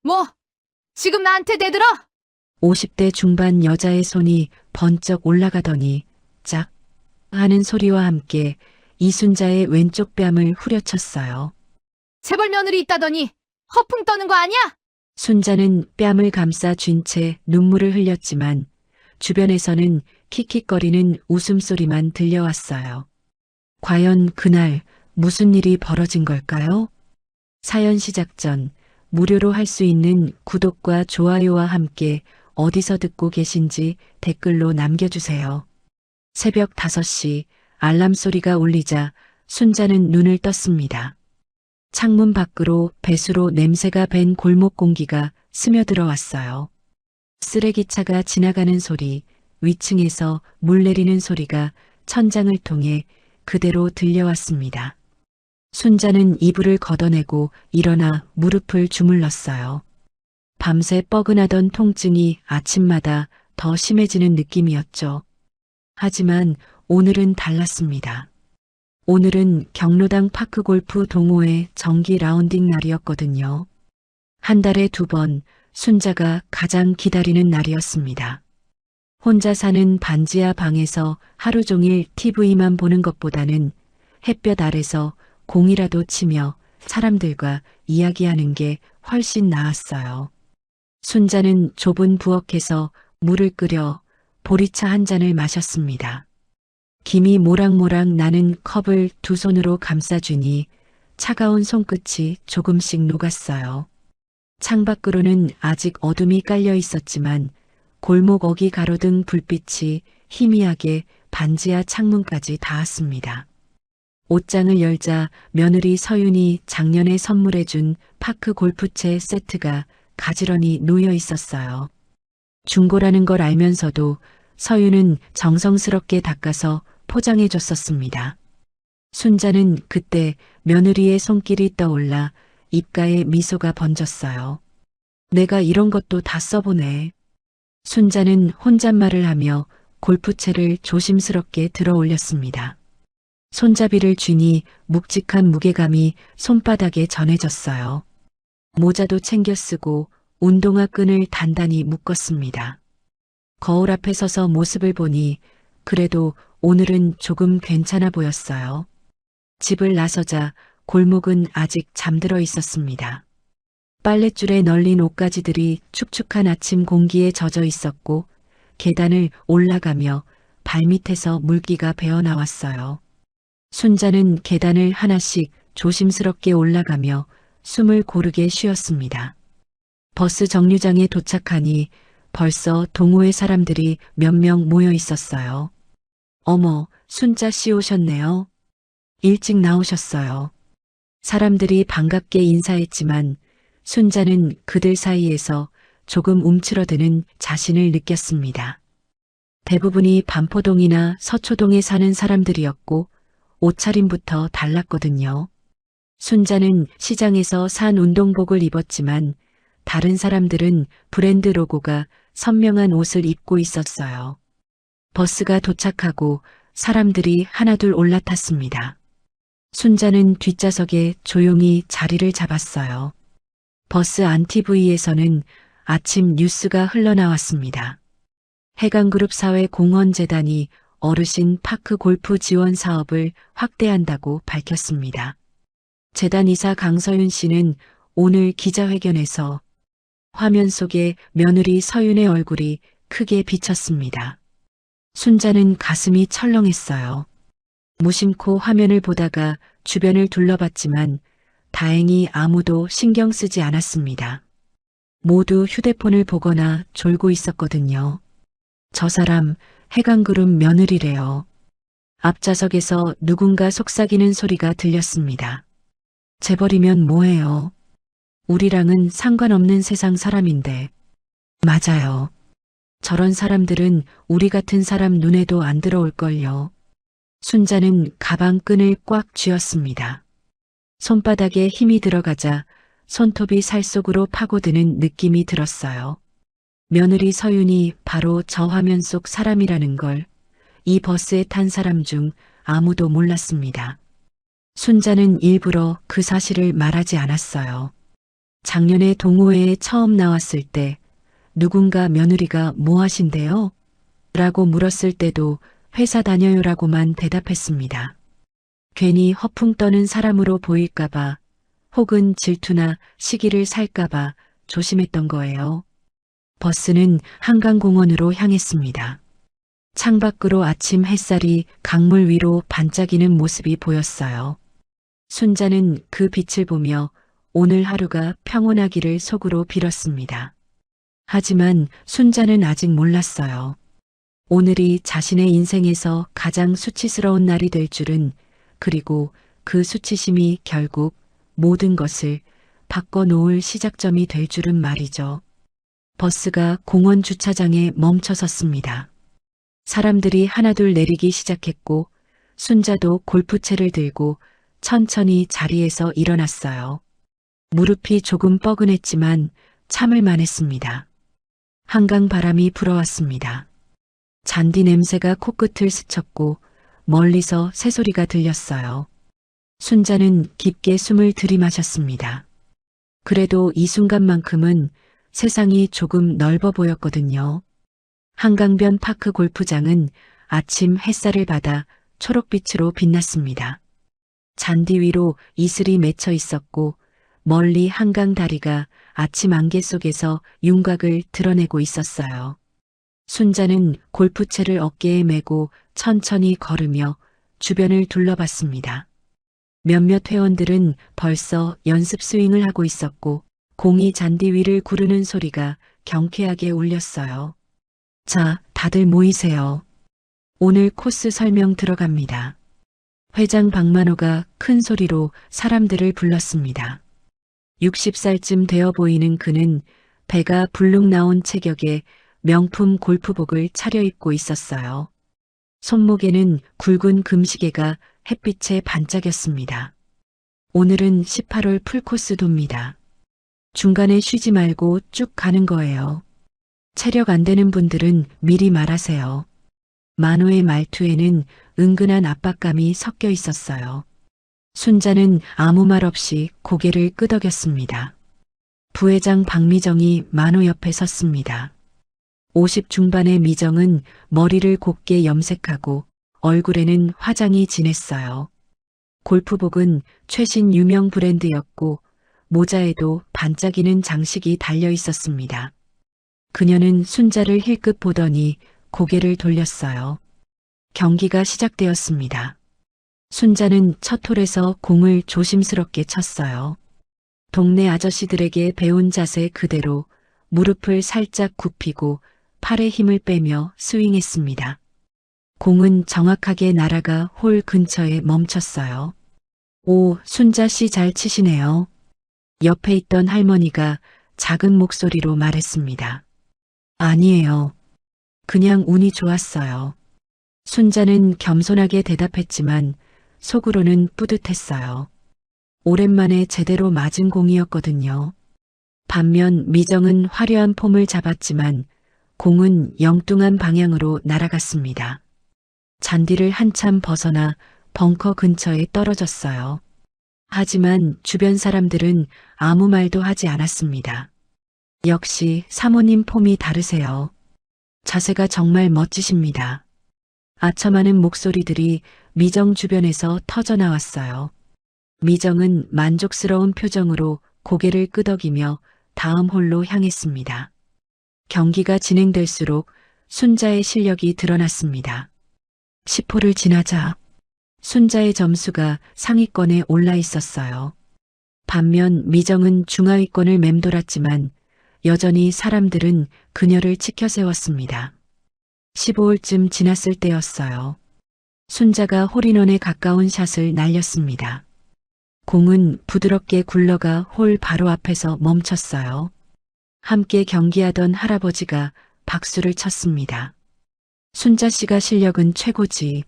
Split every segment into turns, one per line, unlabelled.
뭐, 지금 나한테 대들어?
50대 중반 여자의 손이 번쩍 올라가더니 짝 하는 소리와 함께 이순자의 왼쪽 뺨을 후려쳤어요.
재벌 며느리 있다더니 허풍 떠는 거 아니야?
순자는 뺨을 감싸 쥔 채 눈물을 흘렸지만 주변에서는 킥킥거리는 웃음소리만 들려왔어요. 과연 그날 무슨 일이 벌어진 걸까요? 사연 시작 전 무료로 할 수 있는 구독과 좋아요와 함께 어디서 듣고 계신지 댓글로 남겨주세요. 새벽 5시 알람 소리가 울리자 순자는 눈을 떴습니다. 창문 밖으로 배수로 냄새가 밴 골목 공기가 스며들어 왔어요. 쓰레기차가 지나가는 소리, 위층에서 물 내리는 소리가 천장을 통해 그대로 들려왔습니다. 순자는 이불을 걷어내고 일어나 무릎을 주물렀어요. 밤새 뻐근하던 통증이 아침마다 더 심해지는 느낌이었죠. 하지만 오늘은 달랐습니다. 오늘은 경로당 파크골프 동호회 정기 라운딩 날이었거든요. 한 달에 2번 순자가 가장 기다리는 날이었습니다. 혼자 사는 반지하 방에서 하루 종일 TV만 보는 것보다는 햇볕 아래서 공이라도 치며 사람들과 이야기하는 게 훨씬 나았어요. 순자는 좁은 부엌에서 물을 끓여 보리차 한 잔을 마셨습니다. 김이 모락모락 나는 컵을 두 손으로 감싸주니 차가운 손끝이 조금씩 녹았어요. 창밖으로는 아직 어둠이 깔려 있었지만 골목 어기 가로등 불빛이 희미하게 반지하 창문까지 닿았습니다. 옷장을 열자 며느리 서윤이 작년에 선물해준 파크 골프채 세트가 가지런히 놓여 있었어요. 중고라는 걸 알면서도 서윤은 정성스럽게 닦아서 포장해 줬었습니다. 순자는 그때 며느리의 손길이 떠올라 입가에 미소가 번졌어요. 내가 이런 것도 다 써보네. 순자는 혼잣말을 하며 골프채를 조심스럽게 들어 올렸습니다. 손잡이를 쥐니 묵직한 무게감이 손바닥에 전해졌어요. 모자도 챙겨 쓰고 운동화 끈을 단단히 묶었습니다. 거울 앞에 서서 모습을 보니 그래도 오늘은 조금 괜찮아 보였어요. 집을 나서자 골목은 아직 잠들어 있었습니다. 빨랫줄에 널린 옷가지들이 축축한 아침 공기에 젖어 있었고 계단을 올라가며 발밑에서 물기가 배어나왔어요. 순자는 계단을 하나씩 조심스럽게 올라가며 숨을 고르게 쉬었습니다. 버스 정류장에 도착하니 벌써 동호회 사람들이 몇 명 모여 있었어요. 어머, 순자 씨 오셨네요. 일찍 나오셨어요. 사람들이 반갑게 인사했지만 순자는 그들 사이에서 조금 움츠러드는 자신을 느꼈습니다. 대부분이 반포동이나 서초동에 사는 사람들이었고 옷차림부터 달랐거든요. 순자는 시장에서 산 운동복을 입었지만 다른 사람들은 브랜드 로고가 선명한 옷을 입고 있었어요. 버스가 도착하고 사람들이 하나둘 올라탔습니다. 순자는 뒷좌석에 조용히 자리를 잡았어요. 버스 안 TV에서는 아침 뉴스가 흘러나왔습니다. 해강그룹 사회공헌재단이 어르신 파크 골프 지원 사업을 확대한다고 밝혔습니다. 재단 이사 강서윤 씨는 오늘 기자회견에서 화면 속에 며느리 서윤의 얼굴이 크게 비쳤습니다. 순자는 가슴이 철렁했어요. 무심코 화면을 보다가 주변을 둘러봤지만 다행히 아무도 신경 쓰지 않았습니다. 모두 휴대폰을 보거나 졸고 있었거든요. 저 사람 해강그룹 며느리래요. 앞좌석에서 누군가 속삭이는 소리가 들렸습니다. 재벌이면 뭐해요? 우리랑은 상관없는 세상 사람인데. 맞아요. 저런 사람들은 우리 같은 사람 눈에도 안 들어올걸요. 순자는 가방 끈을 꽉 쥐었습니다. 손바닥에 힘이 들어가자 손톱이 살 속으로 파고드는 느낌이 들었어요. 며느리 서윤이 바로 저 화면 속 사람이라는 걸 이 버스에 탄 사람 중 아무도 몰랐습니다. 순자는 일부러 그 사실을 말하지 않았어요. 작년에 동호회에 처음 나왔을 때 누군가 며느리가 뭐 하신대요? 라고 물었을 때도 회사 다녀요라고만 대답했습니다. 괜히 허풍 떠는 사람으로 보일까봐 혹은 질투나 시기를 살까봐 조심했던 거예요. 버스는 한강공원으로 향했습니다. 창밖으로 아침 햇살이 강물 위로 반짝이는 모습이 보였어요. 순자는 그 빛을 보며 오늘 하루가 평온하기를 속으로 빌었습니다. 하지만 순자는 아직 몰랐어요. 오늘이 자신의 인생에서 가장 수치스러운 날이 될 줄은, 그리고 그 수치심이 결국 모든 것을 바꿔놓을 시작점이 될 줄은 말이죠. 버스가 공원 주차장에 멈춰 섰습니다. 사람들이 하나둘 내리기 시작했고 순자도 골프채를 들고 천천히 자리에서 일어났어요. 무릎이 조금 뻐근했지만 참을 만했습니다. 한강 바람이 불어왔습니다. 잔디 냄새가 코끝을 스쳤고 멀리서 새소리가 들렸어요. 순자는 깊게 숨을 들이마셨습니다. 그래도 이 순간만큼은 세상이 조금 넓어 보였거든요. 한강변 파크 골프장은 아침 햇살을 받아 초록빛으로 빛났습니다. 잔디 위로 이슬이 맺혀 있었고 멀리 한강 다리가 아침 안개 속에서 윤곽을 드러내고 있었어요. 순자는 골프채를 어깨에 메고 천천히 걸으며 주변을 둘러봤습니다. 몇몇 회원들은 벌써 연습 스윙을 하고 있었고 공이 잔디 위를 구르는 소리가 경쾌하게 울렸어요. 자, 다들 모이세요. 오늘 코스 설명 들어갑니다. 회장 박만호가 큰 소리로 사람들을 불렀습니다. 60살쯤 되어 보이는 그는 배가 불룩 나온 체격에 명품 골프복을 차려입고 있었어요. 손목에는 굵은 금시계가 햇빛에 반짝였습니다. 오늘은 18홀 풀코스 돕니다. 중간에 쉬지 말고 쭉 가는 거예요. 체력 안 되는 분들은 미리 말하세요. 만호의 말투에는 은근한 압박감이 섞여 있었어요. 순자는 아무 말 없이 고개를 끄덕였습니다. 부회장 박미정이 만호 옆에 섰습니다. 50 중반의 미정은 머리를 곱게 염색하고 얼굴에는 화장이 진했어요. 골프복은 최신 유명 브랜드였고 모자에도 반짝이는 장식이 달려 있었습니다. 그녀는 순자를 힐끗 보더니 고개를 돌렸어요. 경기가 시작되었습니다. 순자는 첫 홀에서 공을 조심스럽게 쳤어요. 동네 아저씨들에게 배운 자세 그대로 무릎을 살짝 굽히고 팔에 힘을 빼며 스윙했습니다. 공은 정확하게 날아가 홀 근처에 멈췄어요. 오, 순자 씨 잘 치시네요. 옆에 있던 할머니가 작은 목소리로 말했습니다. 아니에요. 그냥 운이 좋았어요. 순자는 겸손하게 대답했지만 속으로는 뿌듯했어요. 오랜만에 제대로 맞은 공이었거든요. 반면 미정은 화려한 폼을 잡았지만 공은 영뚱한 방향으로 날아갔습니다. 잔디를 한참 벗어나 벙커 근처에 떨어졌어요. 하지만 주변 사람들은 아무 말도 하지 않았습니다. 역시 사모님 폼이 다르세요. 자세가 정말 멋지십니다. 아첨하는 목소리들이 미정 주변에서 터져나왔어요. 미정은 만족스러운 표정으로 고개를 끄덕이며 다음 홀로 향했습니다. 경기가 진행될수록 순자의 실력이 드러났습니다. 10홀을 지나자 순자의 점수가 상위권에 올라 있었어요. 반면 미정은 중하위권을 맴돌았지만 여전히 사람들은 그녀를 치켜세웠습니다. 15홀쯤 지났을 때였어요. 순자가 홀인원에 가까운 샷을 날렸습니다. 공은 부드럽게 굴러가 홀 바로 앞에서 멈췄어요. 함께 경기하던 할아버지가 박수를 쳤습니다. 순자 씨가 실력은 최고지.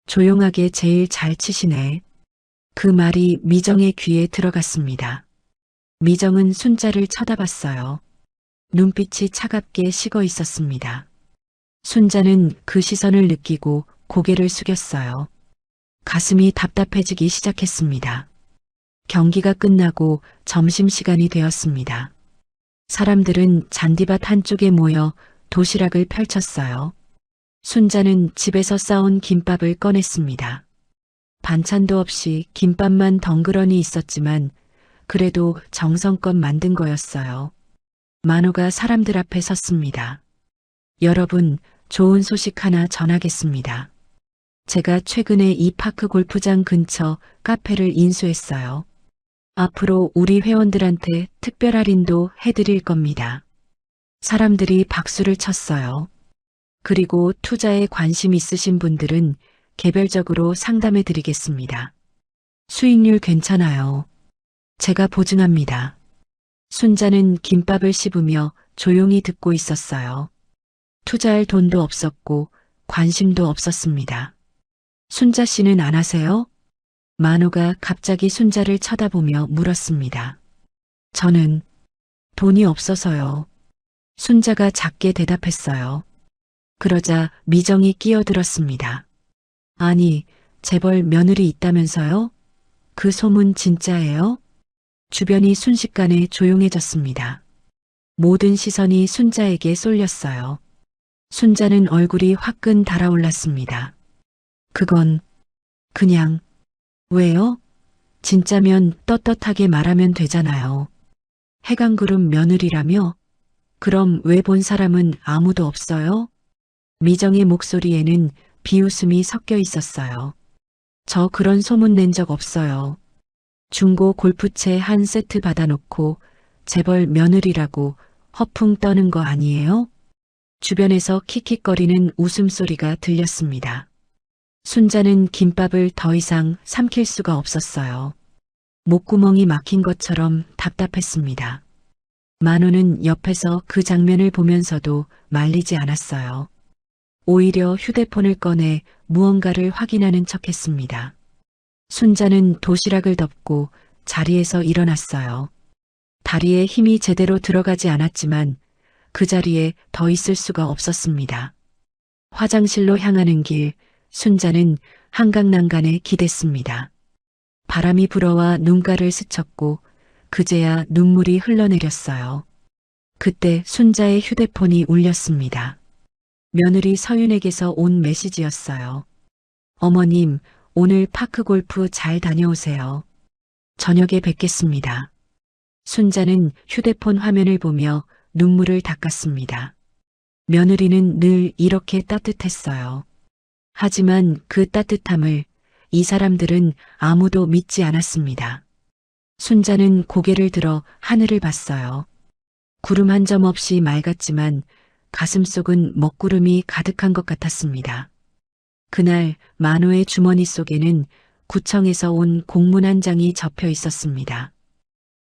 조용하게 제일 잘 치시네. 그 말이 미정의 귀에 들어갔습니다. 미정은 순자를 쳐다봤어요. 눈빛이 차갑게 식어 있었습니다. 순자는 그 시선을 느끼고 고개를 숙였어요. 가슴이 답답해지기 시작했습니다. 경기가 끝나고 점심시간이 되었습니다. 사람들은 잔디밭 한쪽에 모여 도시락을 펼쳤어요. 순자는 집에서 싸온 김밥을 꺼냈습니다. 반찬도 없이 김밥만 덩그러니 있었지만 그래도 정성껏 만든 거였어요. 만호가 사람들 앞에 섰습니다. 여러분, 좋은 소식 하나 전하겠습니다. 제가 최근에 이 파크 골프장 근처 카페를 인수했어요. 앞으로 우리 회원들한테 특별 할인도 해드릴 겁니다. 사람들이 박수를 쳤어요. 그리고 투자에 관심 있으신 분들은 개별적으로 상담해 드리겠습니다. 수익률 괜찮아요. 제가 보증합니다. 순자는 김밥을 씹으며 조용히 듣고 있었어요. 투자할 돈도 없었고 관심도 없었습니다. 순자 씨는 안 하세요? 만호가 갑자기 순자를 쳐다보며 물었습니다. 저는 돈이 없어서요. 순자가 작게 대답했어요. 그러자 미정이 끼어들었습니다. 아니, 재벌 며느리 있다면서요? 그 소문 진짜예요? 주변이 순식간에 조용해졌습니다. 모든 시선이 순자에게 쏠렸어요. 순자는 얼굴이 화끈 달아올랐습니다. 그건 그냥 왜요? 진짜면 떳떳하게 말하면 되잖아요. 해강그룹 며느리라며? 그럼 왜 본 사람은 아무도 없어요? 미정의 목소리에는 비웃음이 섞여 있었어요. 저 그런 소문 낸 적 없어요. 중고 골프채 한 세트 받아놓고 재벌 며느리라고 허풍 떠는 거 아니에요? 주변에서 킥킥거리는 웃음소리가 들렸습니다. 순자는 김밥을 더 이상 삼킬 수가 없었어요. 목구멍이 막힌 것처럼 답답했습니다. 만호는 옆에서 그 장면을 보면서도 말리지 않았어요. 오히려 휴대폰을 꺼내 무언가를 확인하는 척했습니다. 순자는 도시락을 덮고 자리에서 일어났어요. 다리에 힘이 제대로 들어가지 않았지만 그 자리에 더 있을 수가 없었습니다. 화장실로 향하는 길, 순자는 한강난간에 기댔습니다. 바람이 불어와 눈가를 스쳤고 그제야 눈물이 흘러내렸어요. 그때 순자의 휴대폰이 울렸습니다. 며느리 서윤에게서 온 메시지였어요. 어머님, 오늘 파크 골프 잘 다녀오세요. 저녁에 뵙겠습니다. 순자는 휴대폰 화면을 보며 눈물을 닦았습니다. 며느리는 늘 이렇게 따뜻했어요. 하지만 그 따뜻함을 이 사람들은 아무도 믿지 않았습니다. 순자는 고개를 들어 하늘을 봤어요. 구름 한 점 없이 맑았지만 가슴속은 먹구름이 가득한 것 같았습니다. 그날 만호의 주머니 속에는 구청에서 온 공문 한 장이 접혀 있었습니다.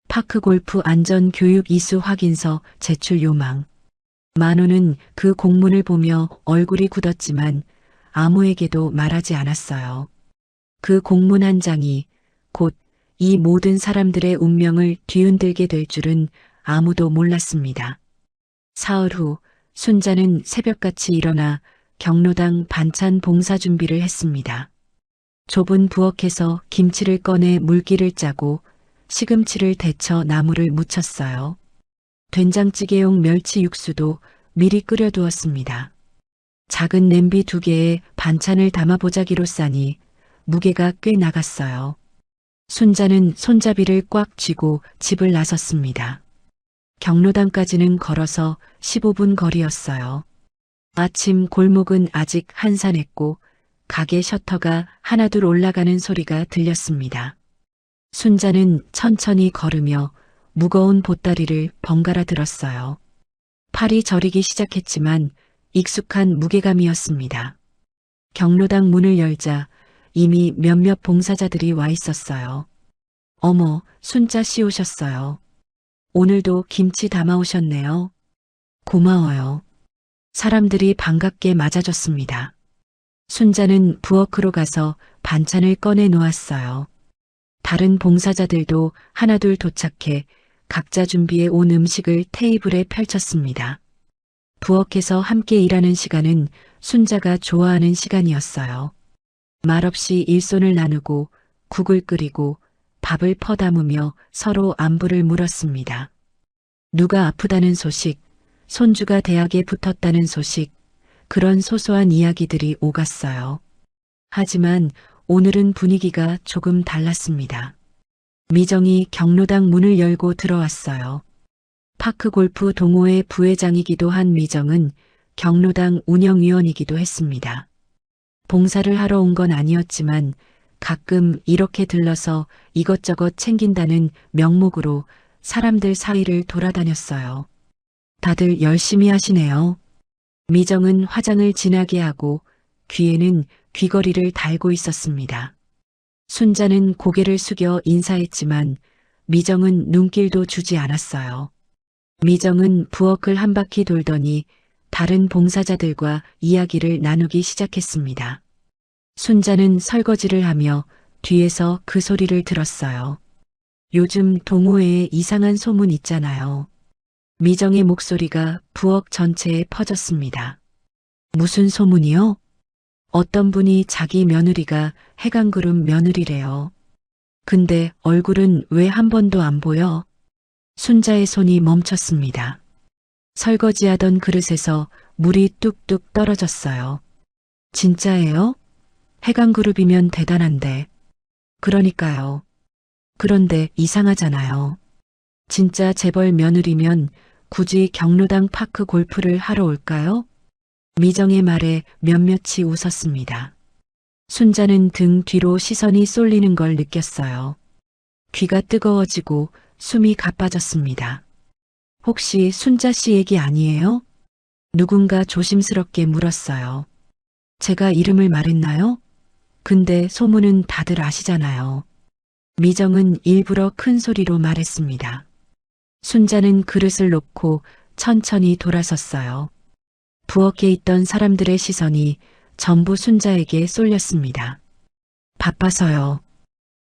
파크 골프 안전 교육 이수 확인서 제출 요망. 만호는 그 공문을 보며 얼굴이 굳었지만 아무에게도 말하지 않았어요. 그 공문 한 장이 곧 이 모든 사람들의 운명을 뒤흔들게 될 줄은 아무도 몰랐습니다. 사흘 후 순자는 새벽같이 일어나 경로당 반찬 봉사 준비를 했습니다. 좁은 부엌에서 김치를 꺼내 물기를 짜고 시금치를 데쳐 나물을 무쳤어요. 된장찌개용 멸치 육수도 미리 끓여두었습니다. 작은 냄비 2개에 반찬을 담아 보자기로 싸니 무게가 꽤 나갔어요. 순자는 손잡이를 꽉 쥐고 집을 나섰습니다. 경로당까지는 걸어서 15분 거리였어요. 아침 골목은 아직 한산했고 가게 셔터가 하나둘 올라가는 소리가 들렸습니다. 순자는 천천히 걸으며 무거운 보따리를 번갈아 들었어요. 팔이 저리기 시작했지만 익숙한 무게감이었습니다. 경로당 문을 열자 이미 몇몇 봉사자들이 와 있었어요. 어머, 순자 씨 오셨어요. 오늘도 김치 담아오셨네요. 고마워요. 사람들이 반갑게 맞아줬습니다. 순자는 부엌으로 가서 반찬을 꺼내 놓았어요. 다른 봉사자들도 하나둘 도착해 각자 준비해 온 음식을 테이블에 펼쳤습니다. 부엌에서 함께 일하는 시간은 순자가 좋아하는 시간이었어요. 말없이 일손을 나누고 국을 끓이고 밥을 퍼담으며 서로 안부를 물었습니다. 누가 아프다는 소식, 손주가 대학에 붙었다는 소식, 그런 소소한 이야기들이 오갔어요. 하지만 오늘은 분위기가 조금 달랐습니다. 미정이 경로당 문을 열고 들어왔어요. 파크골프 동호회 부회장이기도 한 미정은 경로당 운영위원이기도 했습니다. 봉사를 하러 온 건 아니었지만 가끔 이렇게 들러서 이것저것 챙긴다는 명목으로 사람들 사이를 돌아다녔어요. 다들 열심히 하시네요. 미정은 화장을 진하게 하고 귀에는 귀걸이를 달고 있었습니다. 순자는 고개를 숙여 인사했지만 미정은 눈길도 주지 않았어요. 미정은 부엌을 한 바퀴 돌더니 다른 봉사자들과 이야기를 나누기 시작했습니다. 순자는 설거지를 하며 뒤에서 그 소리를 들었어요. 요즘 동호회에 이상한 소문 있잖아요. 미정의 목소리가 부엌 전체에 퍼졌습니다. 무슨 소문이요? 어떤 분이 자기 며느리가 해강그룹 며느리래요. 근데 얼굴은 왜 한 번도 안 보여? 순자의 손이 멈췄습니다. 설거지하던 그릇에서 물이 뚝뚝 떨어졌어요. 진짜예요? 해강그룹이면 대단한데. 그러니까요. 그런데 이상하잖아요. 진짜 재벌 며느리면 굳이 경로당 파크 골프를 하러 올까요? 미정의 말에 몇몇이 웃었습니다. 순자는 등 뒤로 시선이 쏠리는 걸 느꼈어요. 귀가 뜨거워지고 숨이 가빠졌습니다. 혹시 순자 씨 얘기 아니에요? 누군가 조심스럽게 물었어요. 제가 이름을 말했나요? 근데 소문은 다들 아시잖아요. 미정은 일부러 큰 소리로 말했습니다. 순자는 그릇을 놓고 천천히 돌아섰어요. 부엌에 있던 사람들의 시선이 전부 순자에게 쏠렸습니다. 바빠서요.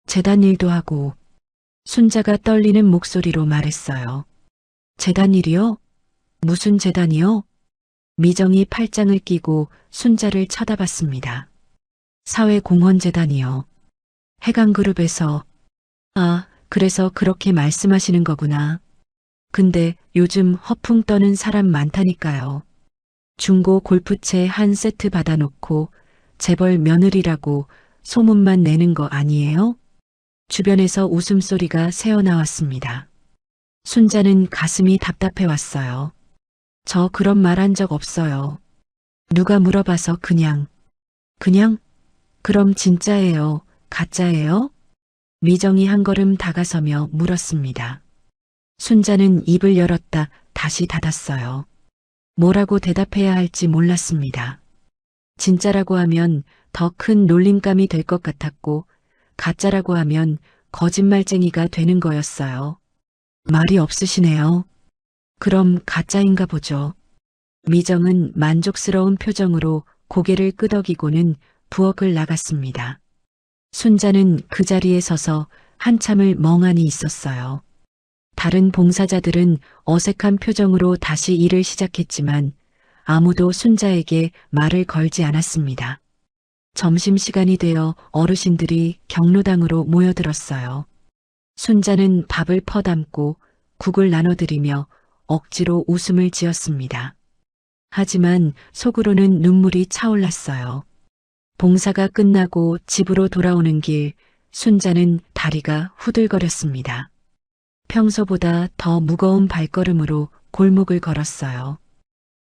재단 일도 하고. 순자가 떨리는 목소리로 말했어요. 재단 일이요? 무슨 재단이요? 미정이 팔짱을 끼고 순자를 쳐다봤습니다. 사회공헌재단이요. 해강그룹에서. 아, 그래서 그렇게 말씀하시는 거구나. 근데 요즘 허풍 떠는 사람 많다니까요. 중고 골프채 한 세트 받아놓고 재벌 며느리라고 소문만 내는 거 아니에요? 주변에서 웃음소리가 새어나왔습니다. 순자는 가슴이 답답해 왔어요. 저 그런 말 한 적 없어요. 누가 물어봐서 그냥. 그럼 진짜예요? 가짜예요? 미정이 한 걸음 다가서며 물었습니다. 순자는 입을 열었다 다시 닫았어요. 뭐라고 대답해야 할지 몰랐습니다. 진짜라고 하면 더 큰 놀림감이 될 것 같았고 가짜라고 하면 거짓말쟁이가 되는 거였어요. 말이 없으시네요. 그럼 가짜인가 보죠. 미정은 만족스러운 표정으로 고개를 끄덕이고는 부엌을 나갔습니다. 순자는 그 자리에 서서 한참을 멍하니 있었어요. 다른 봉사자들은 어색한 표정으로 다시 일을 시작했지만 아무도 순자에게 말을 걸지 않았습니다. 점심시간이 되어 어르신들이 경로당으로 모여들었어요. 순자는 밥을 퍼담고 국을 나눠드리며 억지로 웃음을 지었습니다. 하지만 속으로는 눈물이 차올랐어요. 봉사가 끝나고 집으로 돌아오는 길, 순자는 다리가 후들거렸습니다. 평소보다 더 무거운 발걸음으로 골목을 걸었어요.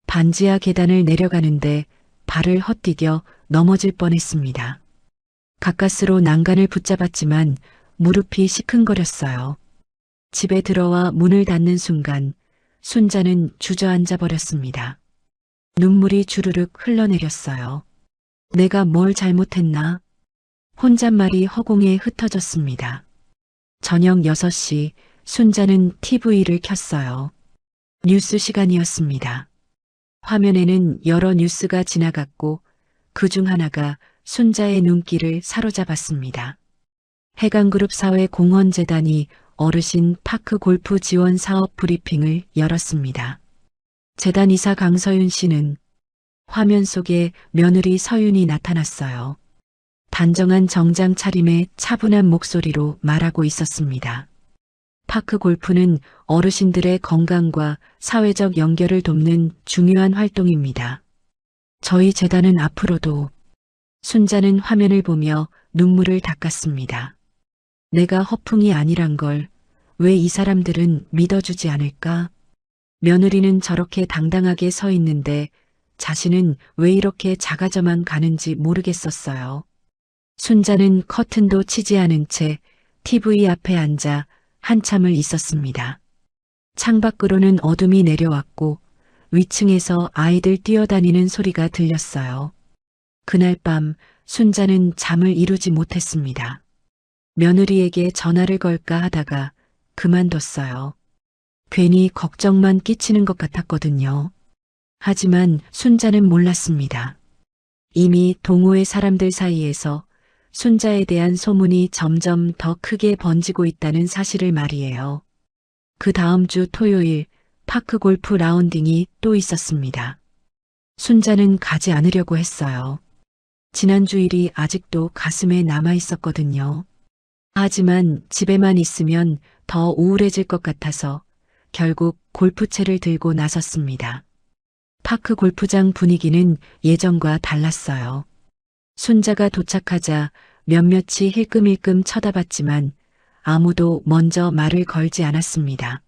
반지하 계단을 내려가는데 발을 헛디뎌 넘어질 뻔했습니다. 가까스로 난간을 붙잡았지만 무릎이 시큰거렸어요. 집에 들어와 문을 닫는 순간 순자는 주저앉아 버렸습니다. 눈물이 주르륵 흘러내렸어요. 내가 뭘 잘못했나? 혼잣말이 허공에 흩어졌습니다. 저녁 6시 순자는 TV를 켰어요. 뉴스 시간이었습니다. 화면에는 여러 뉴스가 지나갔고 그중 하나가 순자의 눈길을 사로잡았습니다. 해강그룹 사회공헌재단이 어르신 파크 골프 지원 사업 브리핑을 열었습니다. 재단 이사 강서윤 씨는 화면 속에 며느리 서윤이 나타났어요. 단정한 정장 차림의 차분한 목소리로 말하고 있었습니다. 파크 골프는 어르신들의 건강과 사회적 연결을 돕는 중요한 활동입니다. 저희 재단은 앞으로도 순자는 화면을 보며 눈물을 닦았습니다. 내가 허풍이 아니란 걸 왜 이 사람들은 믿어주지 않을까? 며느리는 저렇게 당당하게 서 있는데 자신은 왜 이렇게 작아져만 가는지 모르겠었어요. 순자는 커튼도 치지 않은 채 TV 앞에 앉아 한참을 있었습니다. 창밖으로는 어둠이 내려왔고 위층에서 아이들 뛰어다니는 소리가 들렸어요. 그날 밤 순자는 잠을 이루지 못했습니다. 며느리에게 전화를 걸까 하다가 그만뒀어요. 괜히 걱정만 끼치는 것 같았거든요. 하지만 순자는 몰랐습니다. 이미 동호회 사람들 사이에서 순자에 대한 소문이 점점 더 크게 번지고 있다는 사실을 말이에요. 그 다음 주 토요일 파크 골프 라운딩이 또 있었습니다. 순자는 가지 않으려고 했어요. 지난주 일이 아직도 가슴에 남아 있었거든요. 하지만 집에만 있으면 더 우울해질 것 같아서 결국 골프채를 들고 나섰습니다. 파크 골프장 분위기는 예전과 달랐어요. 순자가 도착하자 몇몇이 힐끔힐끔 쳐다봤지만 아무도 먼저 말을 걸지 않았습니다.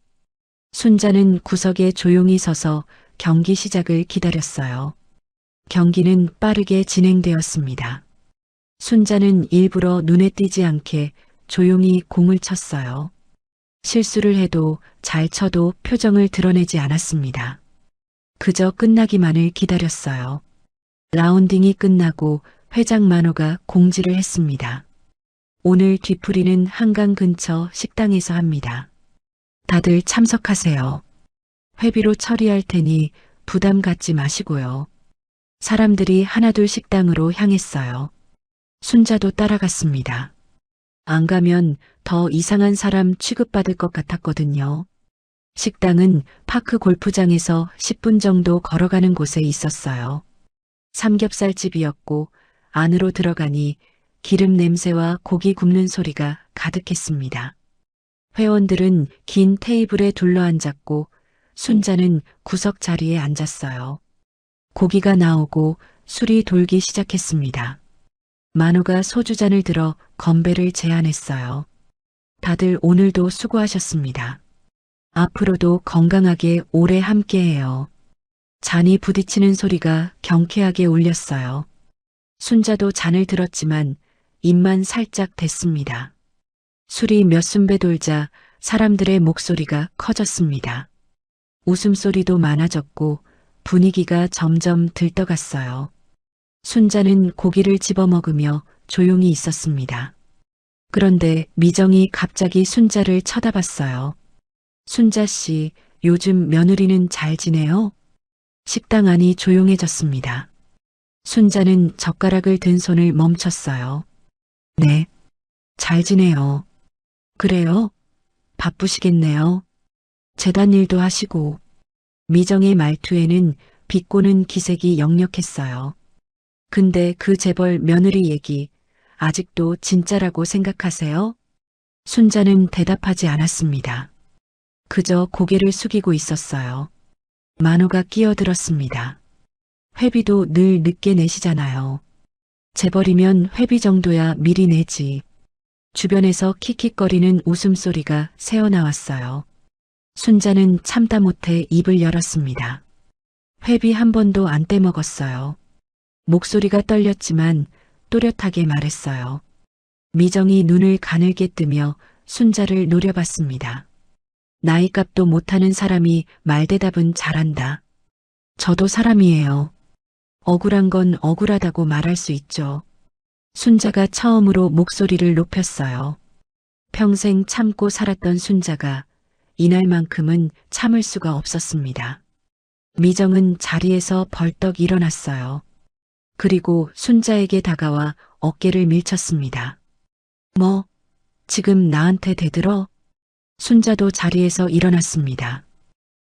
순자는 구석에 조용히 서서 경기 시작을 기다렸어요. 경기는 빠르게 진행되었습니다. 순자는 일부러 눈에 띄지 않게 조용히 공을 쳤어요. 실수를 해도 잘 쳐도 표정을 드러내지 않았습니다. 그저 끝나기만을 기다렸어요. 라운딩이 끝나고 회장 만호가 공지를 했습니다. 오늘 뒤풀이는 한강 근처 식당에서 합니다. 다들 참석하세요. 회비로 처리할 테니 부담 갖지 마시고요. 사람들이 하나둘 식당으로 향했어요. 순자도 따라갔습니다. 안 가면 더 이상한 사람 취급받을 것 같았거든요. 식당은 파크 골프장에서 10분 정도 걸어가는 곳에 있었어요. 삼겹살집이었고 안으로 들어가니 기름 냄새와 고기 굽는 소리가 가득했습니다. 회원들은 긴 테이블에 둘러앉았고 순자는 구석 자리에 앉았어요. 고기가 나오고 술이 돌기 시작했습니다. 만호가 소주잔을 들어 건배를 제안했어요. 다들 오늘도 수고하셨습니다. 앞으로도 건강하게 오래 함께해요. 잔이 부딪히는 소리가 경쾌하게 울렸어요. 순자도 잔을 들었지만 입만 살짝 댔습니다. 술이 몇 순배 돌자 사람들의 목소리가 커졌습니다. 웃음소리도 많아졌고 분위기가 점점 들떠갔어요. 순자는 고기를 집어먹으며 조용히 있었습니다. 그런데 미정이 갑자기 순자를 쳐다봤어요. 순자 씨, 요즘 며느리는 잘 지내요? 식당 안이 조용해졌습니다. 순자는 젓가락을 든 손을 멈췄어요. 네, 잘 지내요. 그래요? 바쁘시겠네요. 재단 일도 하시고. 미정의 말투에는 비꼬는 기색이 역력했어요. 근데 그 재벌 며느리 얘기 아직도 진짜라고 생각하세요? 순자는 대답하지 않았습니다. 그저 고개를 숙이고 있었어요. 만호가 끼어들었습니다. 회비도 늘 늦게 내시잖아요. 재벌이면 회비 정도야 미리 내지. 주변에서 킥킥거리는 웃음소리가 새어나왔어요. 순자는 참다 못해 입을 열었습니다. 회비 한 번도 안 떼먹었어요. 목소리가 떨렸지만 또렷하게 말했어요. 미정이 눈을 가늘게 뜨며 순자를 노려봤습니다. 나이값도 못하는 사람이 말대답은 잘한다. 저도 사람이에요. 억울한 건 억울하다고 말할 수 있죠. 순자가 처음으로 목소리를 높였어요. 평생 참고 살았던 순자가 이날만큼은 참을 수가 없었습니다. 미정은 자리에서 벌떡 일어났어요. 그리고 순자에게 다가와 어깨를 밀쳤습니다. 뭐, 지금 나한테 대들어? 순자도 자리에서 일어났습니다.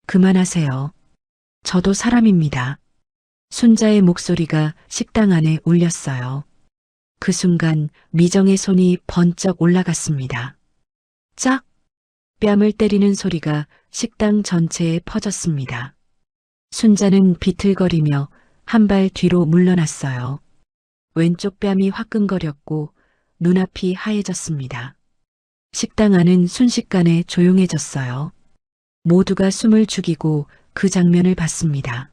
그만하세요. 저도 사람입니다. 순자의 목소리가 식당 안에 울렸어요. 그 순간 미정의 손이 번쩍 올라갔습니다. 짝! 뺨을 때리는 소리가 식당 전체에 퍼졌습니다. 순자는 비틀거리며 한 발 뒤로 물러났어요. 왼쪽 뺨이 화끈거렸고 눈앞이 하얘졌습니다. 식당 안은 순식간에 조용해졌어요. 모두가 숨을 죽이고 그 장면을 봤습니다.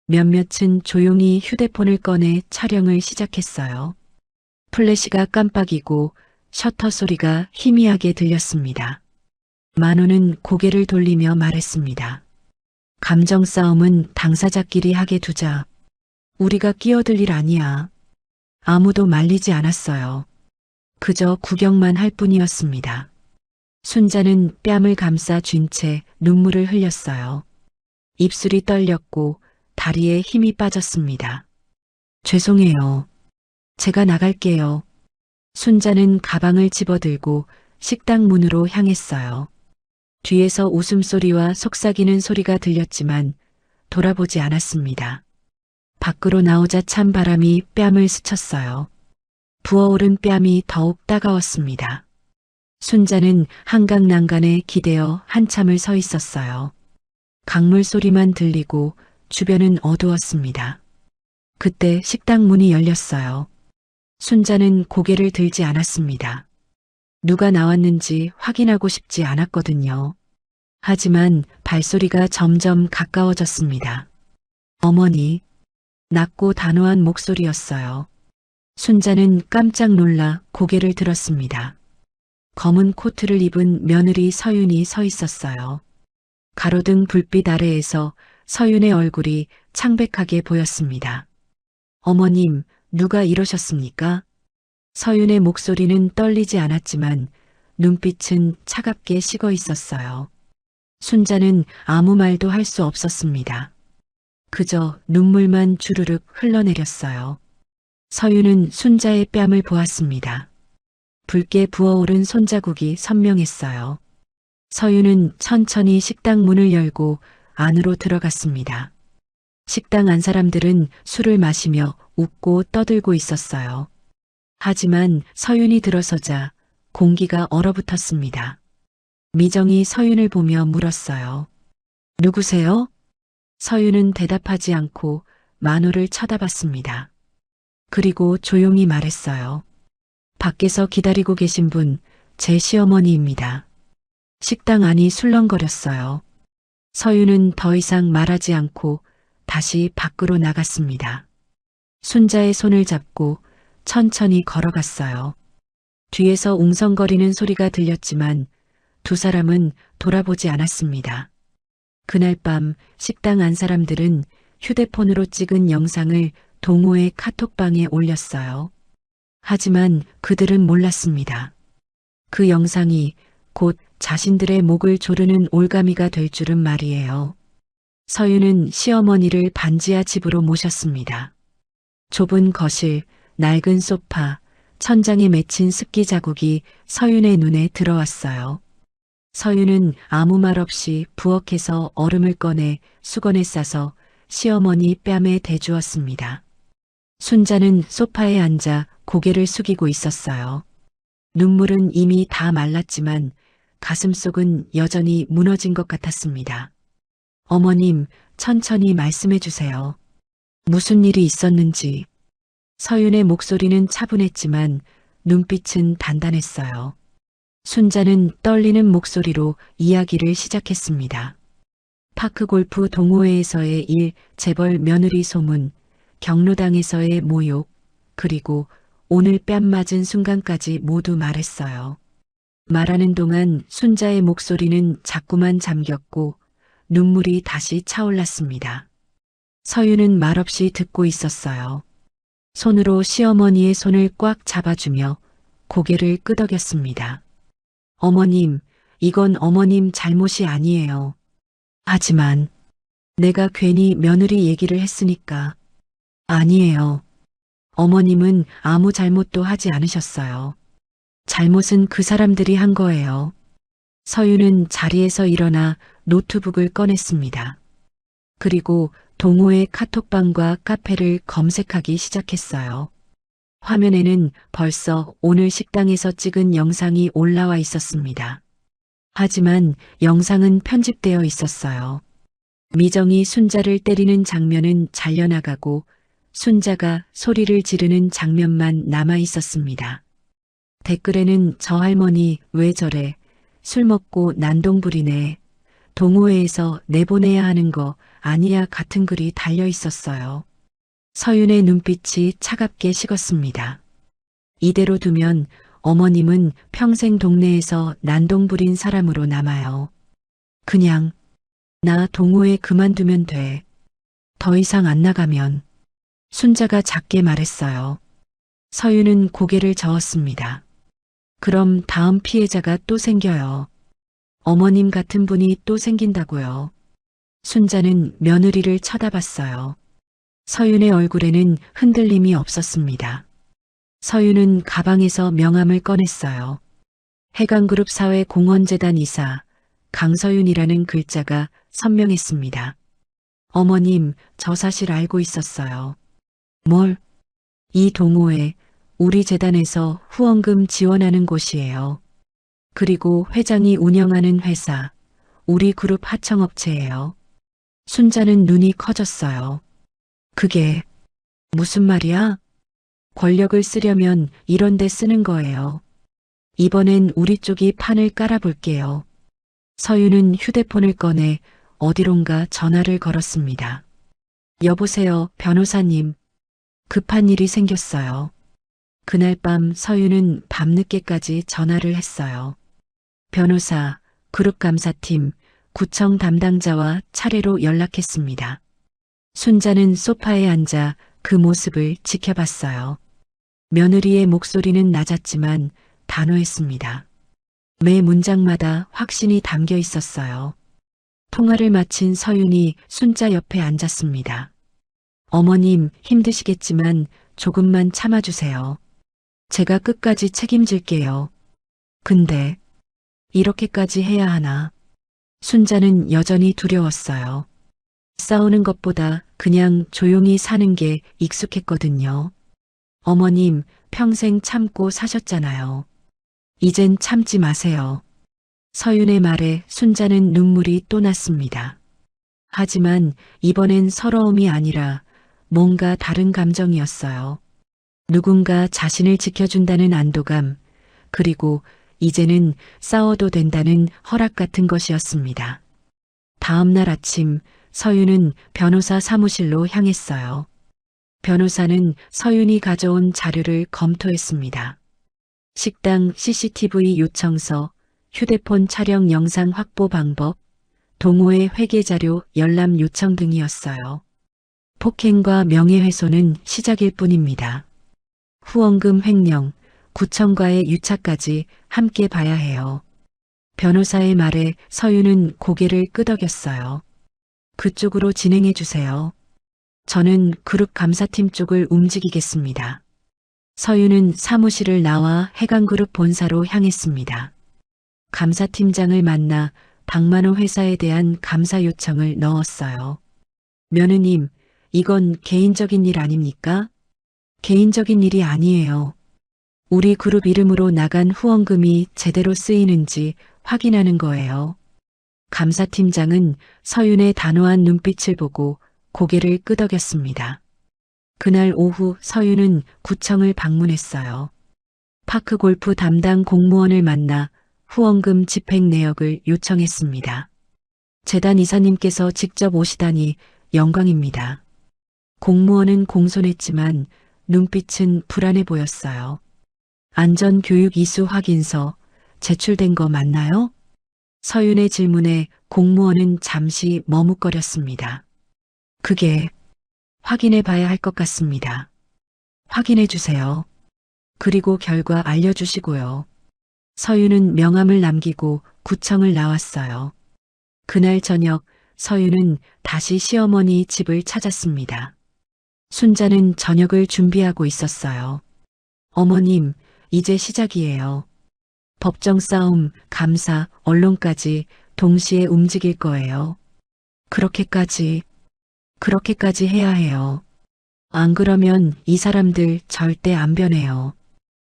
몇몇은 조용히 휴대폰을 꺼내 촬영을 시작했어요. 플래시가 깜빡이고 셔터 소리가 희미하게 들렸습니다. 만호는 고개를 돌리며 말했습니다. 감정 싸움은 당사자끼리 하게 두자. 우리가 끼어들 일 아니야. 아무도 말리지 않았어요. 그저 구경만 할 뿐이었습니다. 순자는 뺨을 감싸 쥔 채 눈물을 흘렸어요. 입술이 떨렸고 다리에 힘이 빠졌습니다. 죄송해요. 제가 나갈게요. 순자는 가방을 집어들고 식당 문으로 향했어요. 뒤에서 웃음소리와 속삭이는 소리가 들렸지만 돌아보지 않았습니다. 밖으로 나오자 찬 바람이 뺨을 스쳤어요. 부어오른 뺨이 더욱 따가웠습니다. 순자는 한강 난간에 기대어 한참을 서 있었어요. 강물 소리만 들리고 주변은 어두웠습니다. 그때 식당 문이 열렸어요. 순자는 고개를 들지 않았습니다. 누가 나왔는지 확인하고 싶지 않았거든요. 하지만 발소리가 점점 가까워졌습니다. 어머니, 낮고 단호한 목소리였어요. 순자는 깜짝 놀라 고개를 들었습니다. 검은 코트를 입은 며느리 서윤이 서 있었어요. 가로등 불빛 아래에서 서윤의 얼굴이 창백하게 보였습니다. 어머님, 누가 이러셨습니까? 서윤의 목소리는 떨리지 않았지만 눈빛은 차갑게 식어 있었어요. 순자는 아무 말도 할 수 없었습니다. 그저 눈물만 주르륵 흘러내렸어요. 서윤은 순자의 뺨을 보았습니다. 붉게 부어오른 손자국이 선명했어요. 서윤은 천천히 식당 문을 열고 안으로 들어갔습니다. 식당 안 사람들은 술을 마시며 웃고 떠들고 있었어요. 하지만 서윤이 들어서자 공기가 얼어붙었습니다. 미정이 서윤을 보며 물었어요. 누구세요? 서윤은 대답하지 않고 만호를 쳐다봤습니다. 그리고 조용히 말했어요. 밖에서 기다리고 계신 분, 제 시어머니입니다. 식당 안이 술렁거렸어요. 서윤은 더 이상 말하지 않고 다시 밖으로 나갔습니다. 순자의 손을 잡고 천천히 걸어갔어요. 뒤에서 웅성거리는 소리가 들렸지만 두 사람은 돌아보지 않았습니다. 그날 밤 식당 안 사람들은 휴대폰으로 찍은 영상을 동호회 카톡방에 올렸어요. 하지만 그들은 몰랐습니다. 그 영상이 곧 자신들의 목을 조르는 올가미가 될 줄은 말이에요. 서윤은 시어머니를 반지하 집으로 모셨습니다. 좁은 거실, 낡은 소파, 천장에 맺힌 습기 자국이 서윤의 눈에 들어왔어요. 서윤은 아무 말 없이 부엌에서 얼음을 꺼내 수건에 싸서 시어머니 뺨에 대주었습니다. 순자는 소파에 앉아 고개를 숙이고 있었어요. 눈물은 이미 다 말랐지만 가슴속은 여전히 무너진 것 같았습니다. 어머님, 천천히 말씀해 주세요. 무슨 일이 있었는지. 서윤의 목소리는 차분했지만 눈빛은 단단했어요. 순자는 떨리는 목소리로 이야기를 시작했습니다. 파크골프 동호회에서의 일, 재벌 며느리 소문, 경로당에서의 모욕, 그리고 오늘 뺨 맞은 순간까지 모두 말했어요. 말하는 동안 순자의 목소리는 자꾸만 잠겼고 눈물이 다시 차올랐습니다. 서윤은 말없이 듣고 있었어요. 손으로 시어머니의 손을 꽉 잡아주며 고개를 끄덕였습니다. 어머님, 이건 어머님 잘못이 아니에요. 하지만 내가 괜히 며느리 얘기를 했으니까. 아니에요. 어머님은 아무 잘못도 하지 않으셨어요. 잘못은 그 사람들이 한 거예요. 서윤은 자리에서 일어나 노트북을 꺼냈습니다. 그리고 동호회 카톡방과 카페를 검색하기 시작했어요. 화면에는 벌써 오늘 식당에서 찍은 영상이 올라와 있었습니다. 하지만 영상은 편집되어 있었어요. 미정이 순자를 때리는 장면은 잘려나가고 순자가 소리를 지르는 장면만 남아 있었습니다. 댓글에는 저 할머니 왜 저래? 술 먹고 난동 부리네. 동호회에서 내보내야 하는 거 아니야 같은 글이 달려 있었어요. 서윤의 눈빛이 차갑게 식었습니다. 이대로 두면 어머님은 평생 동네에서 난동 부린 사람으로 남아요. 그냥 나 동호회 그만두면 돼. 더 이상 안 나가면. 순자가 작게 말했어요. 서윤은 고개를 저었습니다. 그럼 다음 피해자가 또 생겨요. 어머님 같은 분이 또 생긴다고요. 순자는 며느리를 쳐다봤어요. 서윤의 얼굴에는 흔들림이 없었습니다. 서윤은 가방에서 명함을 꺼냈어요. 해강그룹 사회공헌재단 이사 강서윤이라는 글자가 선명했습니다. 어머님, 저 사실 알고 있었어요. 뭘? 이 동호회, 우리 재단에서 후원금 지원하는 곳이에요. 그리고 회장이 운영하는 회사, 우리 그룹 하청업체예요. 순자는 눈이 커졌어요. 그게 무슨 말이야? 권력을 쓰려면 이런 데 쓰는 거예요. 이번엔 우리 쪽이 판을 깔아볼게요. 서윤은 휴대폰을 꺼내 어디론가 전화를 걸었습니다. 여보세요, 변호사님. 급한 일이 생겼어요. 그날 밤 서윤은 밤늦게까지 전화를 했어요. 변호사, 그룹감사팀, 구청 담당자와 차례로 연락했습니다. 순자는 소파에 앉아 그 모습을 지켜봤어요. 며느리의 목소리는 낮았지만 단호했습니다. 매 문장마다 확신이 담겨 있었어요. 통화를 마친 서윤이 순자 옆에 앉았습니다. 어머님 힘드시겠지만 조금만 참아주세요. 제가 끝까지 책임질게요. 근데 이렇게까지 해야 하나? 순자는 여전히 두려웠어요. 싸우는 것보다 그냥 조용히 사는 게 익숙했거든요. 어머님 평생 참고 사셨잖아요. 이젠 참지 마세요. 서윤의 말에 순자는 눈물이 또 났습니다. 하지만 이번엔 서러움이 아니라 뭔가 다른 감정이었어요. 누군가 자신을 지켜준다는 안도감, 그리고 이제는 싸워도 된다는 허락 같은 것이었습니다. 다음 날 아침 서윤은 변호사 사무실로 향했어요. 변호사는 서윤이 가져온 자료를 검토했습니다. 식당 CCTV 요청서, 휴대폰 촬영 영상 확보 방법, 동호회 회계 자료 열람 요청 등이었어요. 폭행과 명예훼손은 시작일 뿐입니다. 후원금 횡령, 구청과의 유착까지 함께 봐야 해요. 변호사의 말에 서윤은 고개를 끄덕였어요. 그쪽으로 진행해 주세요. 저는 그룹 감사팀 쪽을 움직이겠습니다. 서윤은 사무실을 나와 해강그룹 본사로 향했습니다. 감사팀장을 만나 박만호 회사에 대한 감사 요청을 넣었어요. 며느님, 이건 개인적인 일 아닙니까? 개인적인 일이 아니에요. 우리 그룹 이름으로 나간 후원금이 제대로 쓰이는지 확인하는 거예요. 감사팀장은 서윤의 단호한 눈빛을 보고 고개를 끄덕였습니다. 그날 오후 서윤은 구청을 방문했어요. 파크골프 담당 공무원을 만나 후원금 집행 내역을 요청했습니다. 재단 이사님께서 직접 오시다니 영광입니다. 공무원은 공손했지만 눈빛은 불안해 보였어요. 안전교육 이수 확인서 제출된 거 맞나요? 서윤의 질문에 공무원은 잠시 머뭇거렸습니다. 그게 확인해 봐야 할 것 같습니다. 확인해 주세요. 그리고 결과 알려주시고요. 서윤은 명함을 남기고 구청을 나왔어요. 그날 저녁 서윤은 다시 시어머니 집을 찾았습니다. 순자는 저녁을 준비하고 있었어요. 어머님, 이제 시작이에요. 법정 싸움, 감사, 언론까지 동시에 움직일 거예요. 그렇게까지 해야 해요. 안 그러면 이 사람들 절대 안 변해요.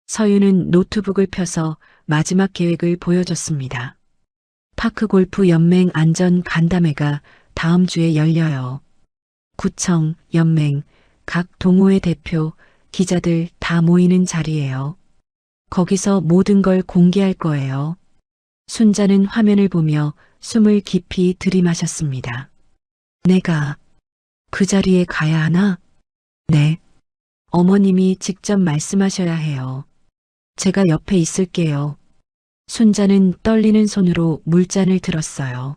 서윤은 노트북을 펴서 마지막 계획을 보여줬습니다. 파크골프 연맹 안전 간담회가 다음 주에 열려요. 구청, 연맹, 각 동호회 대표, 기자들 다 모이는 자리예요. 거기서 모든 걸 공개할 거예요. 순자는 화면을 보며 숨을 깊이 들이마셨습니다. 내가 그 자리에 가야 하나? 네. 어머님이 직접 말씀하셔야 해요. 제가 옆에 있을게요. 순자는 떨리는 손으로 물잔을 들었어요.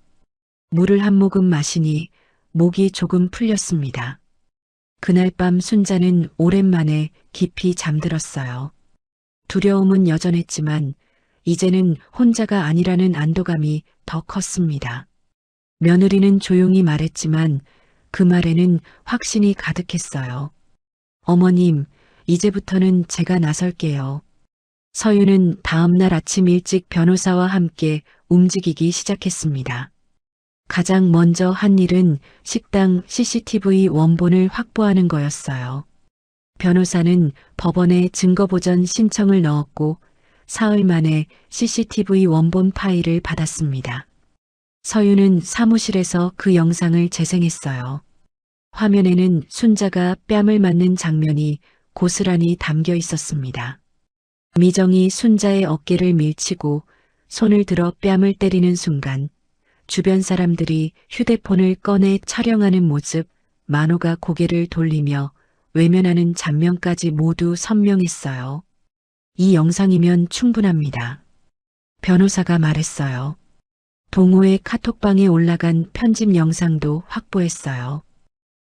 물을 한 모금 마시니 목이 조금 풀렸습니다. 그날 밤 순자는 오랜만에 깊이 잠들었어요. 두려움은 여전했지만 이제는 혼자가 아니라는 안도감이 더 컸습니다. 며느리는 조용히 말했지만 그 말에는 확신이 가득했어요. 어머님, 이제부터는 제가 나설게요. 서윤은 다음날 아침 일찍 변호사와 함께 움직이기 시작했습니다. 가장 먼저 한 일은 식당 CCTV 원본을 확보하는 거였어요. 변호사는 법원에 증거보전 신청을 넣었고 사흘 만에 CCTV 원본 파일을 받았습니다. 서윤은 사무실에서 그 영상을 재생했어요. 화면에는 순자가 뺨을 맞는 장면이 고스란히 담겨 있었습니다. 미정이 순자의 어깨를 밀치고 손을 들어 뺨을 때리는 순간 주변 사람들이 휴대폰을 꺼내 촬영하는 모습, 만호가 고개를 돌리며 외면하는 장면까지 모두 선명했어요. 이 영상이면 충분합니다. 변호사가 말했어요. 동호회 카톡방에 올라간 편집 영상도 확보했어요.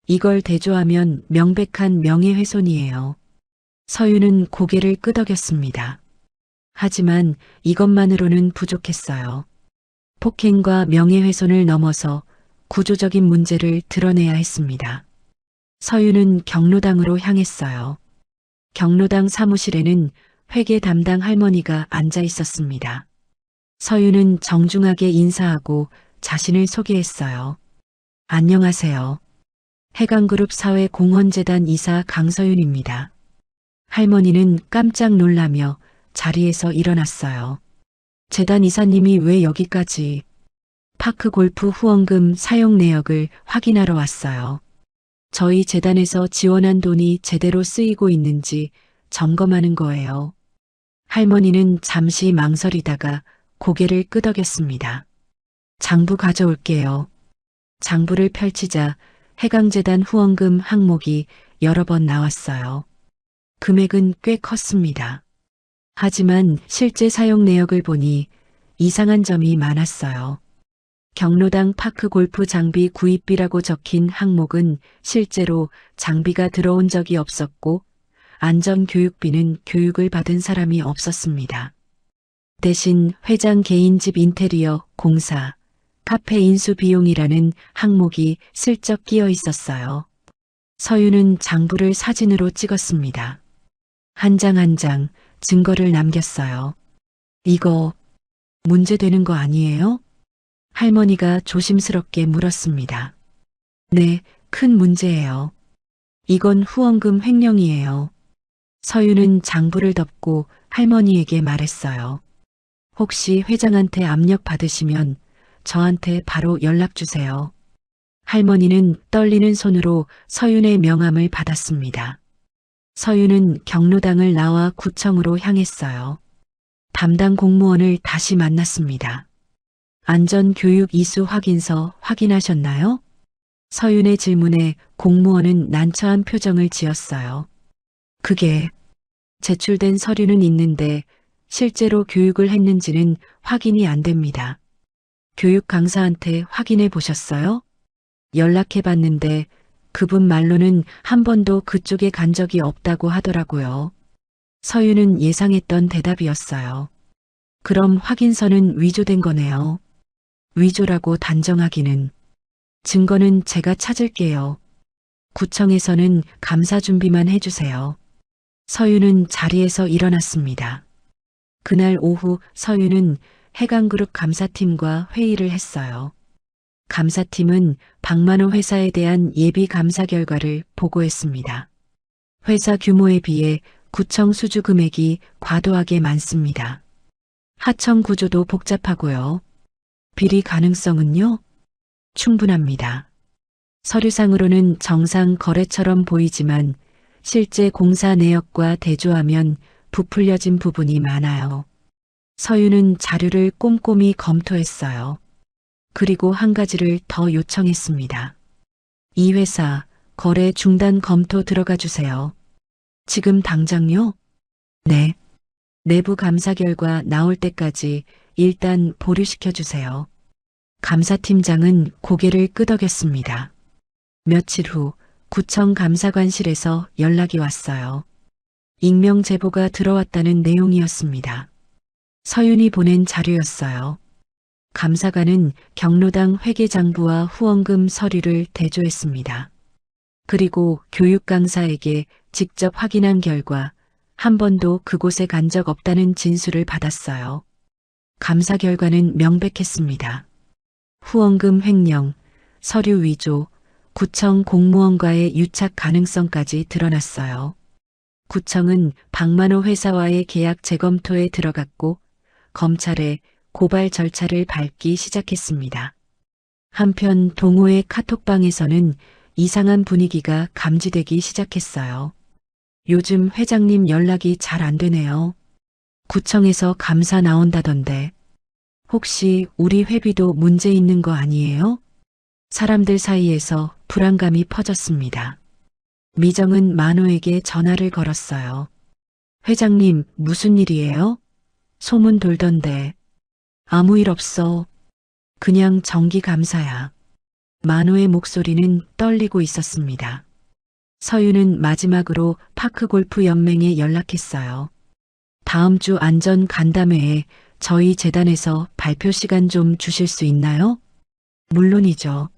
이걸 대조하면 명백한 명예훼손이에요. 서윤은 고개를 끄덕였습니다. 하지만 이것만으로는 부족했어요. 폭행과 명예훼손을 넘어서 구조적인 문제를 드러내야 했습니다. 서윤은 경로당으로 향했어요. 경로당 사무실에는 회계 담당 할머니가 앉아 있었습니다. 서윤은 정중하게 인사하고 자신을 소개했어요. 안녕하세요. 해강그룹 사회공헌재단 이사 강서윤입니다. 할머니는 깜짝 놀라며 자리에서 일어났어요. 재단 이사님이 왜 여기까지? 파크골프 후원금 사용 내역을 확인하러 왔어요. 저희 재단에서 지원한 돈이 제대로 쓰이고 있는지 점검하는 거예요. 할머니는 잠시 망설이다가 고개를 끄덕였습니다. 장부 가져올게요. 장부를 펼치자 해강재단 후원금 항목이 여러 번 나왔어요. 금액은 꽤 컸습니다. 하지만 실제 사용 내역을 보니 이상한 점이 많았어요. 경로당 파크 골프 장비 구입비라고 적힌 항목은 실제로 장비가 들어온 적이 없었고 안전교육비는 교육을 받은 사람이 없었습니다. 대신 회장 개인 집 인테리어 공사, 카페 인수 비용이라는 항목이 슬쩍 끼어 있었어요. 서윤은 장부를 사진으로 찍었습니다. 한 장 한 장 증거를 남겼어요. 이거 문제되는 거 아니에요? 할머니가 조심스럽게 물었습니다. 네, 큰 문제예요. 이건 후원금 횡령이에요. 서윤은 장부를 덮고 할머니에게 말했어요. 혹시 회장한테 압력 받으시면 저한테 바로 연락 주세요. 할머니는 떨리는 손으로 서윤의 명함을 받았습니다. 서윤은 경로당을 나와 구청으로 향했어요. 담당 공무원을 다시 만났습니다. 안전교육 이수 확인서 확인하셨나요? 서윤의 질문에 공무원은 난처한 표정을 지었어요. 그게 제출된 서류는 있는데 실제로 교육을 했는지는 확인이 안 됩니다. 교육 강사한테 확인해 보셨어요? 연락해 봤는데 그분 말로는 한 번도 그쪽에 간 적이 없다고 하더라고요. 서윤은 예상했던 대답이었어요. 그럼 확인서는 위조된 거네요. 위조라고 단정하기는. 증거는 제가 찾을게요. 구청에서는 감사 준비만 해주세요. 서윤은 자리에서 일어났습니다. 그날 오후 서윤은 해강그룹 감사팀과 회의를 했어요. 감사팀은 박만호 회사에 대한 예비 감사 결과를 보고했습니다. 회사 규모에 비해 구청 수주 금액이 과도하게 많습니다. 하청 구조도 복잡하고요. 비리 가능성은요? 충분합니다. 서류상으로는 정상 거래처럼 보이지만 실제 공사 내역과 대조하면 부풀려진 부분이 많아요. 서유는 자료를 꼼꼼히 검토했어요. 그리고 한 가지를 더 요청했습니다. 이 회사 거래 중단 검토 들어가 주세요. 지금 당장요? 네. 내부 감사 결과 나올 때까지 일단 보류시켜 주세요. 감사팀장은 고개를 끄덕였습니다. 며칠 후 구청 감사관실에서 연락이 왔어요. 익명 제보가 들어왔다는 내용이었습니다. 서윤이 보낸 자료였어요. 감사관은 경로당 회계장부와 후원금 서류를 대조했습니다. 그리고 교육 강사에게 직접 확인한 결과 한 번도 그곳에 간 적 없다는 진술을 받았어요. 감사 결과는 명백했습니다. 후원금 횡령, 서류 위조, 구청 공무원과의 유착 가능성까지 드러났어요. 구청은 박만호 회사와의 계약 재검토에 들어갔고 검찰에 고발 절차를 밟기 시작했습니다. 한편 동호회 카톡방에서는 이상한 분위기가 감지되기 시작했어요. 요즘 회장님 연락이 잘 안 되네요. 구청에서 감사 나온다던데 혹시 우리 회비도 문제 있는 거 아니에요? 사람들 사이에서 불안감이 퍼졌습니다. 미정은 만호에게 전화를 걸었어요. 회장님, 무슨 일이에요? 소문 돌던데. 아무 일 없어. 그냥 정기 감사야. 만호의 목소리는 떨리고 있었습니다. 서유는 마지막으로 파크골프 연맹에 연락했어요. 다음 주 안전 간담회에 저희 재단에서 발표 시간 좀 주실 수 있나요? 물론이죠.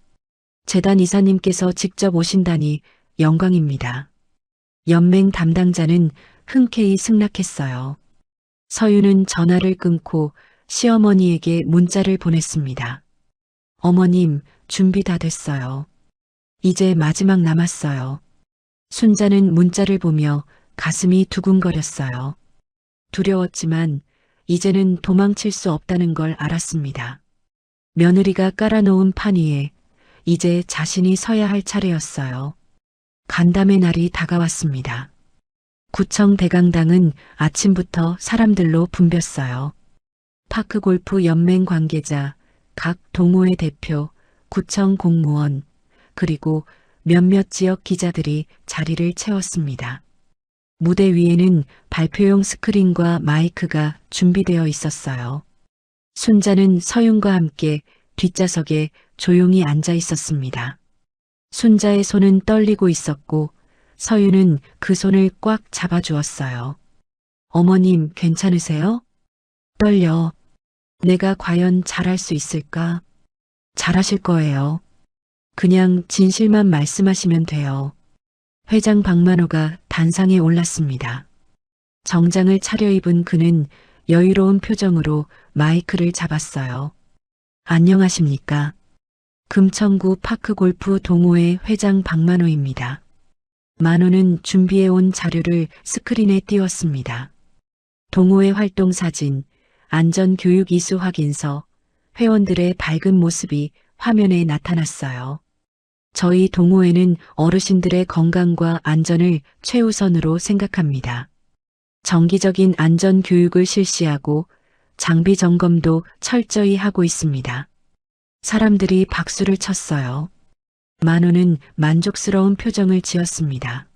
재단 이사님께서 직접 오신다니 영광입니다. 연맹 담당자는 흔쾌히 승낙했어요. 서유는 전화를 끊고 시어머니에게 문자를 보냈습니다. 어머님, 준비 다 됐어요. 이제 마지막 남았어요. 순자는 문자를 보며 가슴이 두근거렸어요. 두려웠지만 이제는 도망칠 수 없다는 걸 알았습니다. 며느리가 깔아놓은 판 위에 이제 자신이 서야 할 차례였어요. 간담회 날이 다가왔습니다. 구청 대강당은 아침부터 사람들로 붐볐어요. 파크골프 연맹 관계자, 각 동호회 대표, 구청 공무원, 그리고 몇몇 지역 기자들이 자리를 채웠습니다. 무대 위에는 발표용 스크린과 마이크가 준비되어 있었어요. 순자는 서윤과 함께 뒷좌석에 조용히 앉아 있었습니다. 순자의 손은 떨리고 있었고 서윤은 그 손을 꽉 잡아주었어요. 어머님, 괜찮으세요? 떨려. 내가 과연 잘할 수 있을까? 잘하실 거예요. 그냥 진실만 말씀하시면 돼요. 회장 박만호가 단상에 올랐습니다. 정장을 차려입은 그는 여유로운 표정으로 마이크를 잡았어요. 안녕하십니까? 금천구 파크골프 동호회 회장 박만호입니다. 만호는 준비해온 자료를 스크린에 띄웠습니다. 동호회 활동 사진, 안전교육 이수 확인서, 회원들의 밝은 모습이 화면에 나타났어요. 저희 동호회는 어르신들의 건강과 안전을 최우선으로 생각합니다. 정기적인 안전교육을 실시하고 장비 점검도 철저히 하고 있습니다. 사람들이 박수를 쳤어요. 만호는 만족스러운 표정을 지었습니다.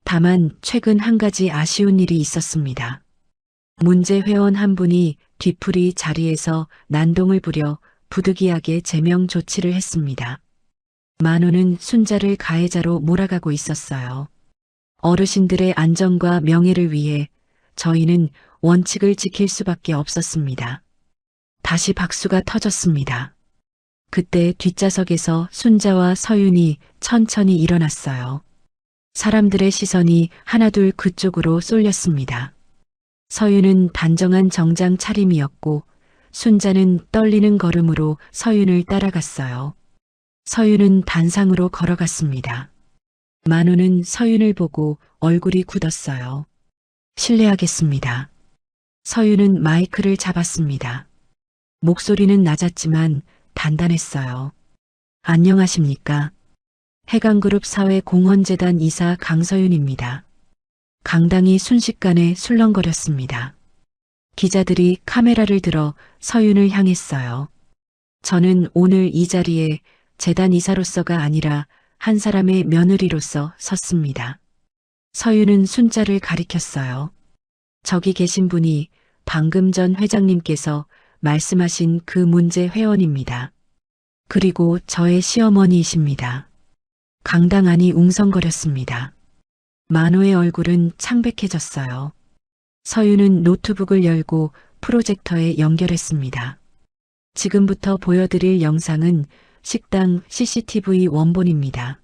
다만 최근 한 가지 아쉬운 일이 있었습니다. 문제 회원 한 분이 뒤풀이 자리에서 난동을 부려 부득이하게 제명 조치를 했습니다. 만호는 순자를 가해자로 몰아가고 있었어요. 어르신들의 안전과 명예를 위해 저희는 원칙을 지킬 수밖에 없었습니다. 다시 박수가 터졌습니다. 그때 뒷좌석에서 순자와 서윤이 천천히 일어났어요. 사람들의 시선이 하나둘 그쪽으로 쏠렸습니다. 서윤은 단정한 정장 차림이었고 순자는 떨리는 걸음으로 서윤을 따라갔어요. 서윤은 단상으로 걸어갔습니다. 만호는 서윤을 보고 얼굴이 굳었어요. 실례하겠습니다. 서윤은 마이크를 잡았습니다. 목소리는 낮았지만 단단했어요. 안녕하십니까? 해강그룹 사회공헌재단 이사 강서윤입니다. 강당이 순식간에 술렁거렸습니다. 기자들이 카메라를 들어 서윤을 향했어요. 저는 오늘 이 자리에 재단 이사로서가 아니라 한 사람의 며느리로서 섰습니다. 서윤은 순자를 가리켰어요. 저기 계신 분이 방금 전 회장님께서 말씀하신 그 문제 회원입니다. 그리고 저의 시어머니이십니다. 강당 안이 웅성거렸습니다. 만호의 얼굴은 창백해졌어요. 서윤은 노트북을 열고 프로젝터에 연결했습니다. 지금부터 보여드릴 영상은 식당 CCTV 원본입니다.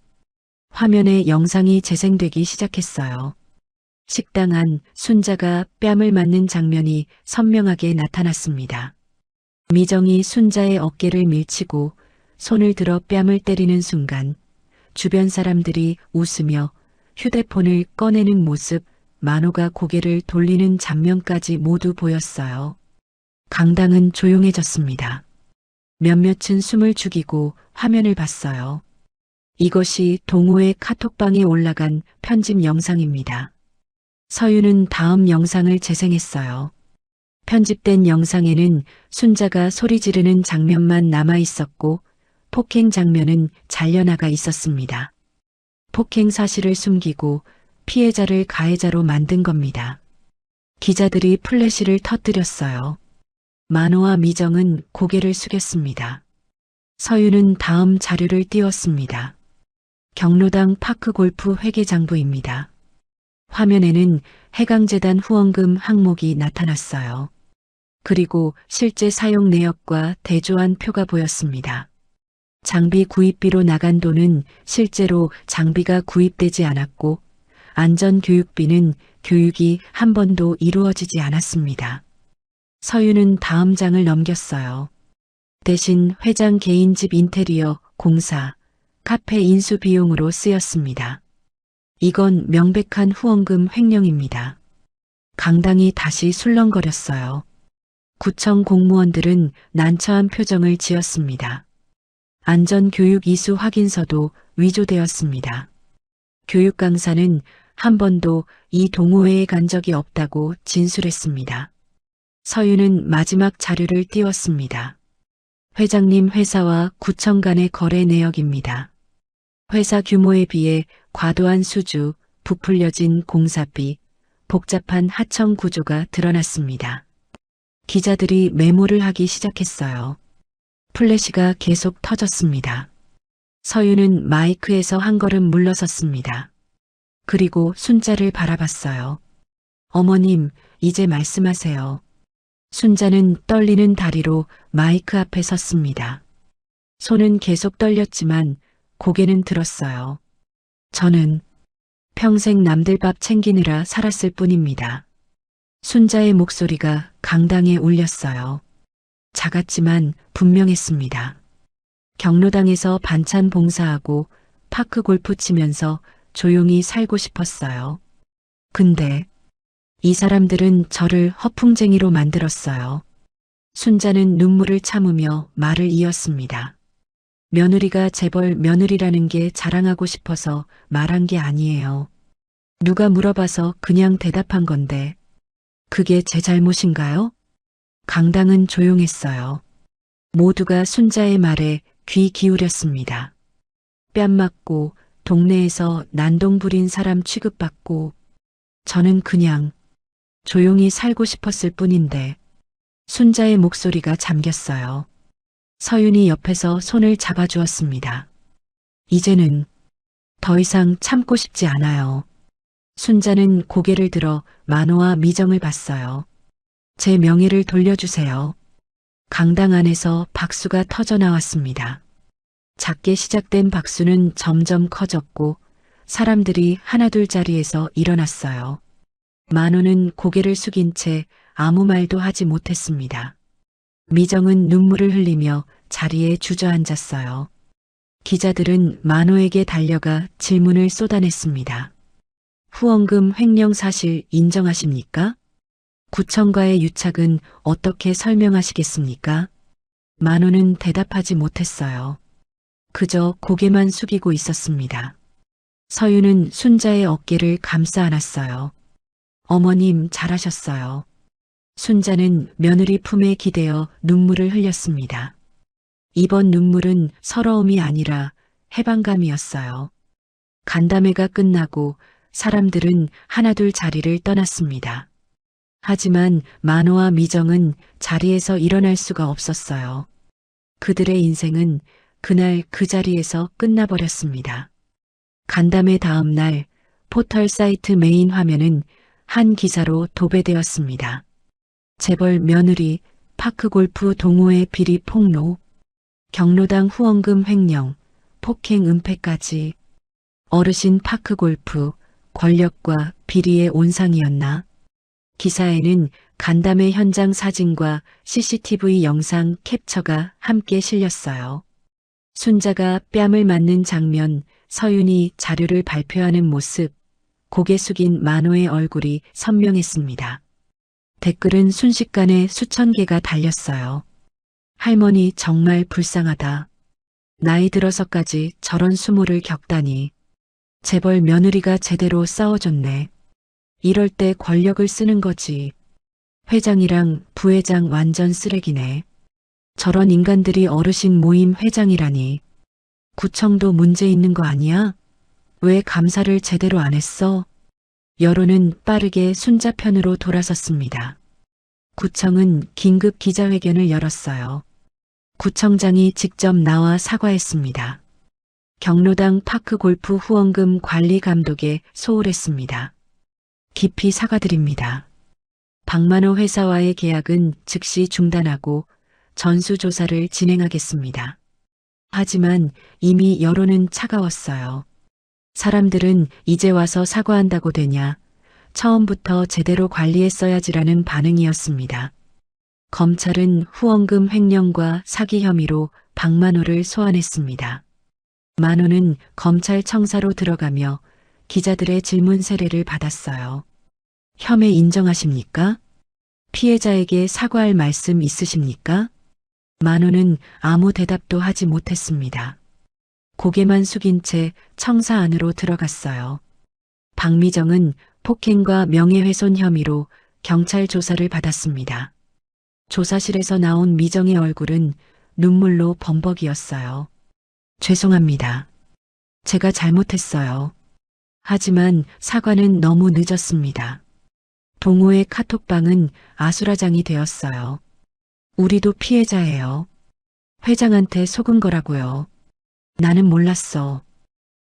화면에 영상이 재생되기 시작했어요. 식당 안 순자가 뺨을 맞는 장면이 선명하게 나타났습니다. 미정이 순자의 어깨를 밀치고 손을 들어 뺨을 때리는 순간 주변 사람들이 웃으며 휴대폰을 꺼내는 모습, 만호가 고개를 돌리는 장면까지 모두 보였어요. 강당은 조용해졌습니다. 몇몇은 숨을 죽이고 화면을 봤어요. 이것이 동호회 카톡방에 올라간 편집 영상입니다. 서윤은 다음 영상을 재생했어요. 편집된 영상에는 순자가 소리 지르는 장면만 남아 있었고 폭행 장면은 잘려나가 있었습니다. 폭행 사실을 숨기고 피해자를 가해자로 만든 겁니다. 기자들이 플래시를 터뜨렸어요. 만호와 미정은 고개를 숙였습니다. 서윤은 다음 자료를 띄웠습니다. 경로당 파크골프 회계장부입니다. 화면에는 해강재단 후원금 항목이 나타났어요. 그리고 실제 사용 내역과 대조한 표가 보였습니다. 장비 구입비로 나간 돈은 실제로 장비가 구입되지 않았고 안전교육비는 교육이 한 번도 이루어지지 않았습니다. 서윤은 다음 장을 넘겼어요. 대신 회장 개인 집 인테리어, 공사, 카페 인수 비용으로 쓰였습니다. 이건 명백한 후원금 횡령입니다. 강당이 다시 술렁거렸어요. 구청 공무원들은 난처한 표정을 지었습니다. 안전교육 이수 확인서도 위조되었습니다. 교육 강사는 한 번도 이 동호회에 간 적이 없다고 진술했습니다. 서윤은 마지막 자료를 띄웠습니다. 회장님 회사와 구청 간의 거래 내역입니다. 회사 규모에 비해 과도한 수주, 부풀려진 공사비, 복잡한 하청 구조가 드러났습니다. 기자들이 메모를 하기 시작했어요. 플래시가 계속 터졌습니다. 서윤은 마이크에서 한 걸음 물러섰습니다. 그리고 순자를 바라봤어요. 어머님, 이제 말씀하세요. 순자는 떨리는 다리로 마이크 앞에 섰습니다. 손은 계속 떨렸지만 고개는 들었어요. 저는 평생 남들 밥 챙기느라 살았을 뿐입니다. 순자의 목소리가 강당에 울렸어요. 작았지만 분명했습니다. 경로당에서 반찬 봉사하고 파크 골프 치면서 조용히 살고 싶었어요. 근데 이 사람들은 저를 허풍쟁이로 만들었어요. 순자는 눈물을 참으며 말을 이었습니다. 며느리가 재벌 며느리라는 게 자랑하고 싶어서 말한 게 아니에요. 누가 물어봐서 그냥 대답한 건데 그게 제 잘못인가요? 강당은 조용했어요. 모두가 순자의 말에 귀 기울였습니다. 뺨 맞고 동네에서 난동 부린 사람 취급받고 저는 그냥 조용히 살고 싶었을 뿐인데 순자의 목소리가 잠겼어요. 서윤이 옆에서 손을 잡아주었습니다. 이제는 더 이상 참고 싶지 않아요. 순자는 고개를 들어 만호와 미정을 봤어요. 제 명예를 돌려주세요. 강당 안에서 박수가 터져 나왔습니다. 작게 시작된 박수는 점점 커졌고 사람들이 하나둘 자리에서 일어났어요. 만호는 고개를 숙인 채 아무 말도 하지 못했습니다. 미정은 눈물을 흘리며 자리에 주저앉았어요. 기자들은 만호에게 달려가 질문을 쏟아냈습니다. 후원금 횡령 사실 인정하십니까? 구청과의 유착은 어떻게 설명하시겠습니까? 만호는 대답하지 못했어요. 그저 고개만 숙이고 있었습니다. 서유는 순자의 어깨를 감싸 안았어요. 어머님 잘하셨어요. 순자는 며느리 품에 기대어 눈물을 흘렸습니다. 이번 눈물은 서러움이 아니라 해방감이었어요. 간담회가 끝나고 사람들은 하나둘 자리를 떠났습니다. 하지만 만호와 미정은 자리에서 일어날 수가 없었어요. 그들의 인생은 그날 그 자리에서 끝나버렸습니다. 간담회 다음 날 포털 사이트 메인 화면은 한 기사로 도배되었습니다. 재벌 며느리 파크골프 동호회 비리 폭로, 경로당 후원금 횡령, 폭행 은폐까지. 어르신 파크골프, 권력과 비리의 온상이었나? 기사에는 간담회 현장 사진과 CCTV 영상 캡처가 함께 실렸어요. 순자가 뺨을 맞는 장면, 서윤이 자료를 발표하는 모습, 고개 숙인 만호의 얼굴이 선명했습니다. 댓글은 순식간에 수천 개가 달렸어요. 할머니 정말 불쌍하다. 나이 들어서까지 저런 수모를 겪다니. 재벌 며느리가 제대로 싸워줬네. 이럴 때 권력을 쓰는 거지. 회장이랑 부회장 완전 쓰레기네. 저런 인간들이 어르신 모임 회장이라니. 구청도 문제 있는 거 아니야? 왜 감사를 제대로 안 했어? 여론은 빠르게 순자 편으로 돌아섰습니다. 구청은 긴급 기자회견을 열었어요. 구청장이 직접 나와 사과했습니다. 경로당 파크골프 후원금 관리 감독에 소홀했습니다. 깊이 사과드립니다. 박만호 회사와의 계약은 즉시 중단하고 전수조사를 진행하겠습니다. 하지만 이미 여론은 차가웠어요. 사람들은 이제 와서 사과한다고 되냐, 처음부터 제대로 관리했어야지라는 반응이었습니다. 검찰은 후원금 횡령과 사기 혐의로 박만호를 소환했습니다. 만호는 검찰청사로 들어가며 기자들의 질문 세례를 받았어요. 혐의 인정하십니까? 피해자에게 사과할 말씀 있으십니까? 만호는 아무 대답도 하지 못했습니다. 고개만 숙인 채 청사 안으로 들어갔어요. 박미정은 폭행과 명예훼손 혐의로 경찰 조사를 받았습니다. 조사실에서 나온 미정의 얼굴은 눈물로 범벅이었어요. 죄송합니다. 제가 잘못했어요. 하지만 사과는 너무 늦었습니다. 동호회 카톡방은 아수라장이 되었어요. 우리도 피해자예요. 회장한테 속은 거라고요. 나는 몰랐어.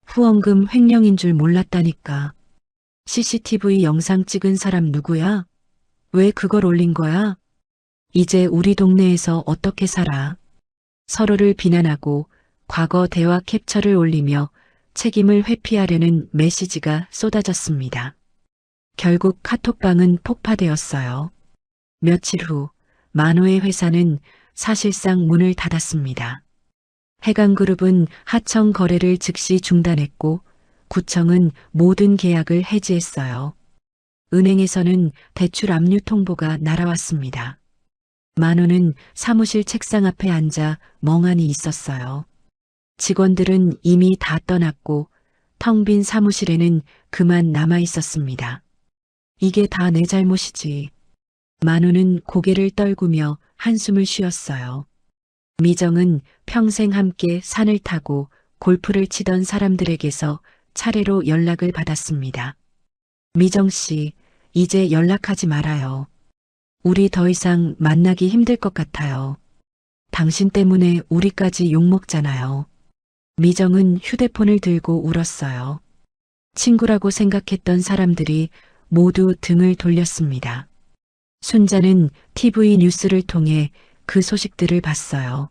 후원금 횡령인 줄 몰랐다니까. CCTV 영상 찍은 사람 누구야? 왜 그걸 올린 거야? 이제 우리 동네에서 어떻게 살아? 서로를 비난하고 과거 대화 캡처를 올리며 책임을 회피하려는 메시지가 쏟아졌습니다. 결국 카톡방은 폭파되었어요. 며칠 후 만호의 회사는 사실상 문을 닫았습니다. 해강그룹은 하청 거래를 즉시 중단했고 구청은 모든 계약을 해지했어요. 은행에서는 대출 압류 통보가 날아왔습니다. 만호는 사무실 책상 앞에 앉아 멍하니 있었어요. 직원들은 이미 다 떠났고 텅 빈 사무실에는 그만 남아 있었습니다. 이게 다 내 잘못이지. 만호는 고개를 떨구며 한숨을 쉬었어요. 미정은 평생 함께 산을 타고 골프를 치던 사람들에게서 차례로 연락을 받았습니다. 미정 씨, 이제 연락하지 말아요. 우리 더 이상 만나기 힘들 것 같아요. 당신 때문에 우리까지 욕먹잖아요. 미정은 휴대폰을 들고 울었어요. 친구라고 생각했던 사람들이 모두 등을 돌렸습니다. 순자는 TV 뉴스를 통해 그 소식들을 봤어요.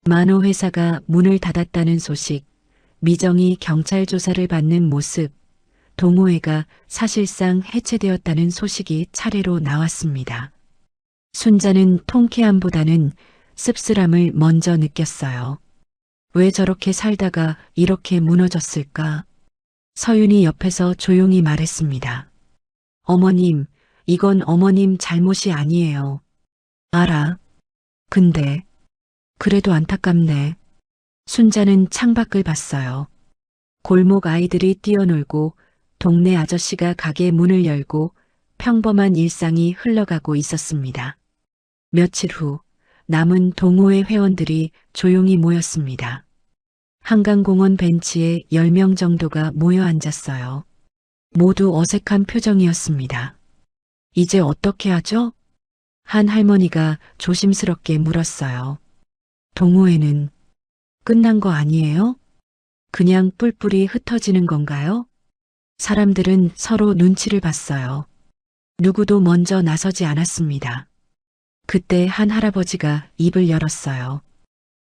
만호 회사가 문을 닫았다는 소식, 미정이 경찰 조사를 받는 모습, 동호회가 사실상 해체되었다는 소식이 차례로 나왔습니다. 순자는 통쾌함보다는 씁쓸함을 먼저 느꼈어요. 왜 저렇게 살다가 이렇게 무너졌을까? 서윤이 옆에서 조용히 말했습니다. 어머님, 이건 어머님 잘못이 아니에요. 알아. 근데, 그래도 안타깝네. 순자는 창밖을 봤어요. 골목 아이들이 뛰어놀고 동네 아저씨가 가게 문을 열고 평범한 일상이 흘러가고 있었습니다. 며칠 후 남은 동호회 회원들이 조용히 모였습니다. 한강공원 벤치에 10명 정도가 모여 앉았어요. 모두 어색한 표정이었습니다. 이제 어떻게 하죠? 한 할머니가 조심스럽게 물었어요. 동호회는 끝난 거 아니에요? 그냥 뿔뿔이 흩어지는 건가요? 사람들은 서로 눈치를 봤어요. 누구도 먼저 나서지 않았습니다. 그때 한 할아버지가 입을 열었어요.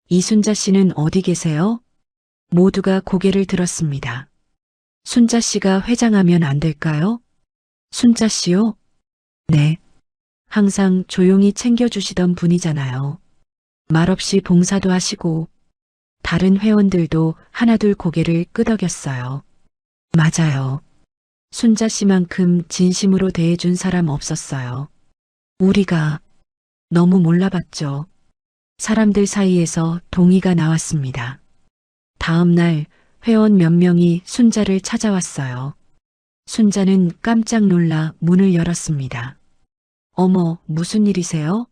이순자 씨는 어디 계세요? 모두가 고개를 들었습니다. 순자 씨가 회장하면 안 될까요? 순자 씨요? 네. 항상 조용히 챙겨주시던 분이잖아요. 말없이 봉사도 하시고 다른 회원들도 하나둘 고개를 끄덕였어요. 맞아요. 순자 씨만큼 진심으로 대해준 사람 없었어요. 우리가 너무 몰라봤죠. 사람들 사이에서 동의가 나왔습니다. 다음 날 회원 몇 명이 순자를 찾아왔어요. 순자는 깜짝 놀라 문을 열었습니다. 어머, 무슨 일이세요?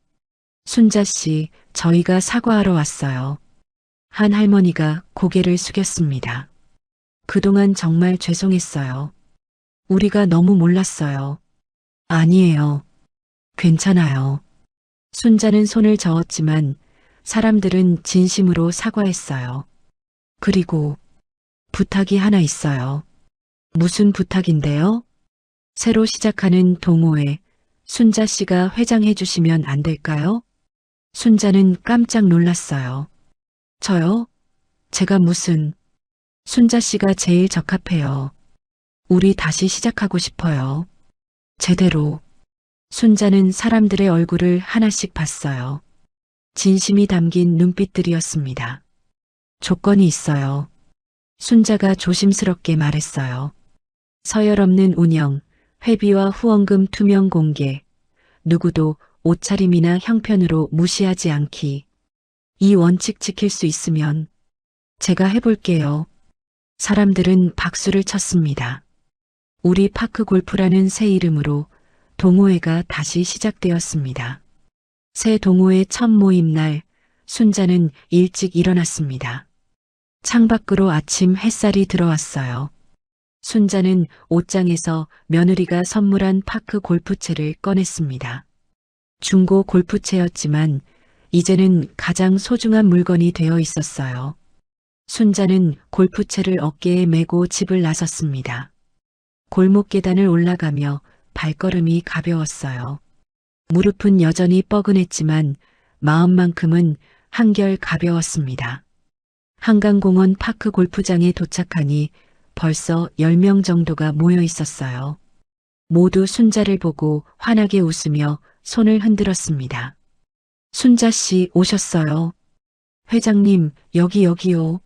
순자 씨, 저희가 사과하러 왔어요. 한 할머니가 고개를 숙였습니다. 그동안 정말 죄송했어요. 우리가 너무 몰랐어요. 아니에요. 괜찮아요. 순자는 손을 저었지만 사람들은 진심으로 사과했어요. 그리고 부탁이 하나 있어요. 무슨 부탁인데요? 새로 시작하는 동호회 순자 씨가 회장해 주시면 안 될까요? 순자는 깜짝 놀랐어요. 저요? 제가 무슨... 순자 씨가 제일 적합해요. 우리 다시 시작하고 싶어요. 제대로. 순자는 사람들의 얼굴을 하나씩 봤어요. 진심이 담긴 눈빛들이었습니다. 조건이 있어요. 순자가 조심스럽게 말했어요. 서열없는 운영, 회비와 후원금 투명 공개, 누구도 옷차림이나 형편으로 무시하지 않기. 이 원칙 지킬 수 있으면 제가 해볼게요. 사람들은 박수를 쳤습니다. 우리 파크 골프라는 새 이름으로 동호회가 다시 시작되었습니다. 새 동호회 첫 모임 날 순자는 일찍 일어났습니다. 창밖으로 아침 햇살이 들어왔어요. 순자는 옷장에서 며느리가 선물한 파크 골프채를 꺼냈습니다. 중고 골프채였지만 이제는 가장 소중한 물건이 되어 있었어요. 순자는 골프채를 어깨에 메고 집을 나섰습니다. 골목 계단을 올라가며 발걸음이 가벼웠어요. 무릎은 여전히 뻐근했지만 마음만큼은 한결 가벼웠습니다. 한강공원 파크 골프장에 도착하니 벌써 10명 정도가 모여 있었어요. 모두 순자를 보고 환하게 웃으며 손을 흔들었습니다. 순자 씨 오셨어요. 회장님, 여기요.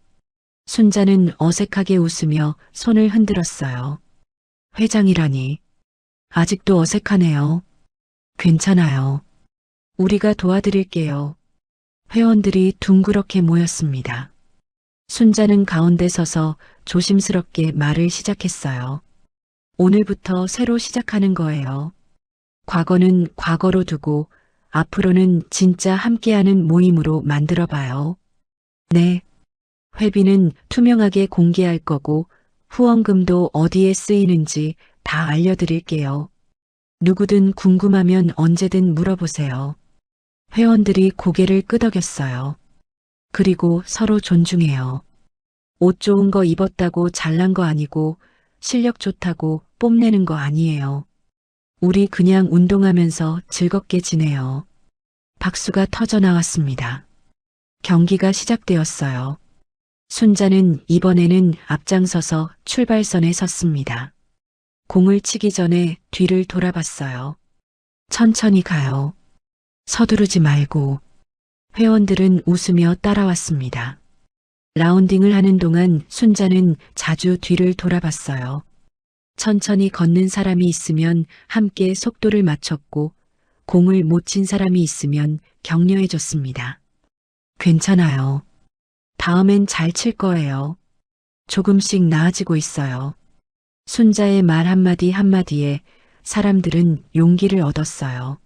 순자는 어색하게 웃으며 손을 흔들었어요. 회장이라니. 아직도 어색하네요. 괜찮아요. 우리가 도와드릴게요. 회원들이 둥그렇게 모였습니다. 순자는 가운데 서서 조심스럽게 말을 시작했어요. 오늘부터 새로 시작하는 거예요. 과거는 과거로 두고 앞으로는 진짜 함께하는 모임으로 만들어봐요. 네. 회비는 투명하게 공개할 거고 후원금도 어디에 쓰이는지 다 알려드릴게요. 누구든 궁금하면 언제든 물어보세요. 회원들이 고개를 끄덕였어요. 그리고 서로 존중해요. 옷 좋은 거 입었다고 잘난 거 아니고 실력 좋다고 뽐내는 거 아니에요. 우리 그냥 운동하면서 즐겁게 지내요. 박수가 터져 나왔습니다. 경기가 시작되었어요. 순자는 이번에는 앞장서서 출발선에 섰습니다. 공을 치기 전에 뒤를 돌아봤어요. 천천히 가요. 서두르지 말고. 회원들은 웃으며 따라왔습니다. 라운딩을 하는 동안 순자는 자주 뒤를 돌아봤어요. 천천히 걷는 사람이 있으면 함께 속도를 맞췄고 공을 못 친 사람이 있으면 격려해줬습니다. 괜찮아요. 다음엔 잘 칠 거예요. 조금씩 나아지고 있어요. 순자의 말 한마디 한마디에 사람들은 용기를 얻었어요.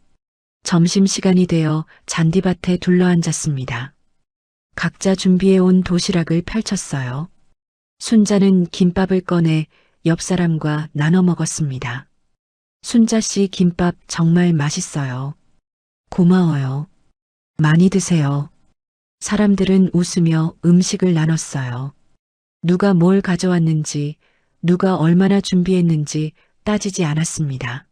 점심시간이 되어 잔디밭에 둘러앉았습니다. 각자 준비해온 도시락을 펼쳤어요. 순자는 김밥을 꺼내 옆 사람과 나눠 먹었습니다. 순자 씨 김밥 정말 맛있어요. 고마워요. 많이 드세요. 사람들은 웃으며 음식을 나눴어요. 누가 뭘 가져왔는지, 누가 얼마나 준비했는지 따지지 않았습니다.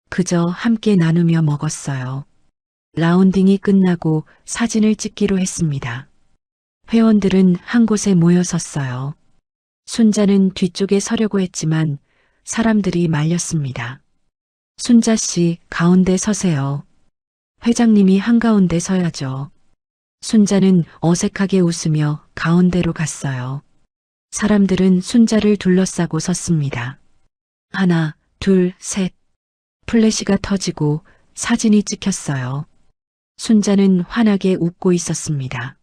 그저 함께 나누며 먹었어요. 라운딩이 끝나고 사진을 찍기로 했습니다. 회원들은 한 곳에 모여 섰어요. 순자는 뒤쪽에 서려고 했지만 사람들이 말렸습니다. 순자 씨, 가운데 서세요. 회장님이 한가운데 서야죠. 순자는 어색하게 웃으며 가운데로 갔어요. 사람들은 순자를 둘러싸고 섰습니다. 하나, 둘, 셋. 플래시가 터지고 사진이 찍혔어요. 순자는 환하게 웃고 있었습니다.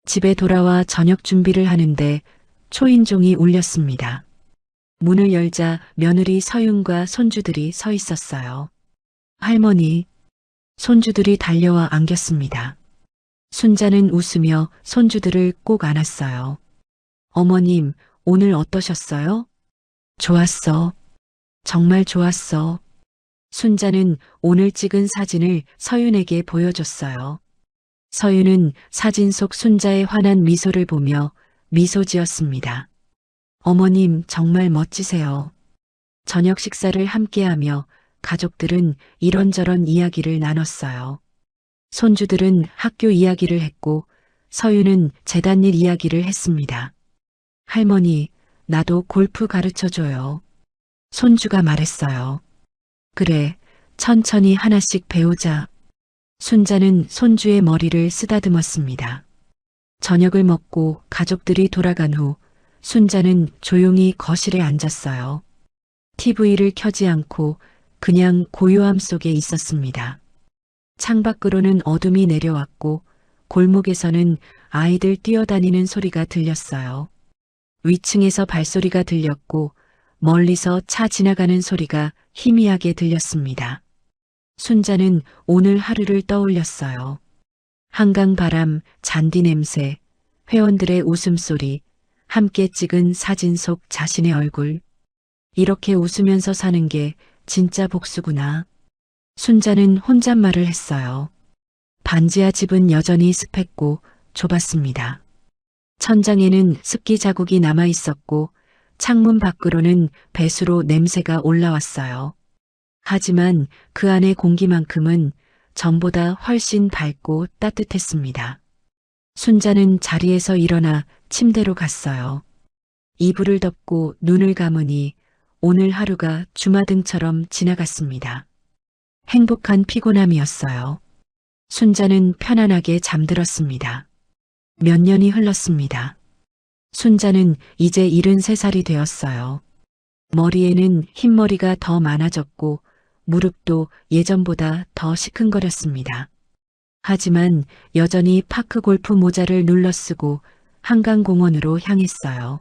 집에 돌아와 저녁 준비를 하는데 초인종이 울렸습니다. 문을 열자 며느리 서윤과 손주들이 서 있었어요. 할머니, 손주들이 달려와 안겼습니다. 순자는 웃으며 손주들을 꼭 안았어요. 어머님, 오늘 어떠셨어요? 좋았어. 정말 좋았어. 순자는 오늘 찍은 사진을 서윤에게 보여줬어요. 서윤은 사진 속 순자의 환한 미소를 보며 미소 지었습니다. 어머님 정말 멋지세요. 저녁 식사를 함께하며 가족들은 이런저런 이야기를 나눴어요. 손주들은 학교 이야기를 했고 서윤은 재단일 이야기를 했습니다. 할머니, 나도 골프 가르쳐줘요. 손주가 말했어요. 그래, 천천히 하나씩 배우자. 순자는 손주의 머리를 쓰다듬었습니다. 저녁을 먹고 가족들이 돌아간 후 순자는 조용히 거실에 앉았어요. TV를 켜지 않고 그냥 고요함 속에 있었습니다. 창밖으로는 어둠이 내려왔고 골목에서는 아이들 뛰어다니는 소리가 들렸어요. 위층에서 발소리가 들렸고 멀리서 차 지나가는 소리가 희미하게 들렸습니다. 순자는 오늘 하루를 떠올렸어요. 한강 바람, 잔디 냄새, 회원들의 웃음소리, 함께 찍은 사진 속 자신의 얼굴. 이렇게 웃으면서 사는 게 진짜 복수구나. 순자는 혼잣말을 했어요. 반지하 집은 여전히 습했고 좁았습니다. 천장에는 습기 자국이 남아 있었고 창문 밖으로는 배수로 냄새가 올라왔어요. 하지만 그 안의 공기만큼은 전보다 훨씬 밝고 따뜻했습니다. 순자는 자리에서 일어나 침대로 갔어요. 이불을 덮고 눈을 감으니 오늘 하루가 주마등처럼 지나갔습니다. 행복한 피곤함이었어요. 순자는 편안하게 잠들었습니다. 몇 년이 흘렀습니다. 순자는 이제 73살이 되었어요. 머리에는 흰머리가 더 많아졌고 무릎도 예전보다 더 시큰거렸습니다. 하지만 여전히 파크 골프 모자를 눌러쓰고 한강공원으로 향했어요.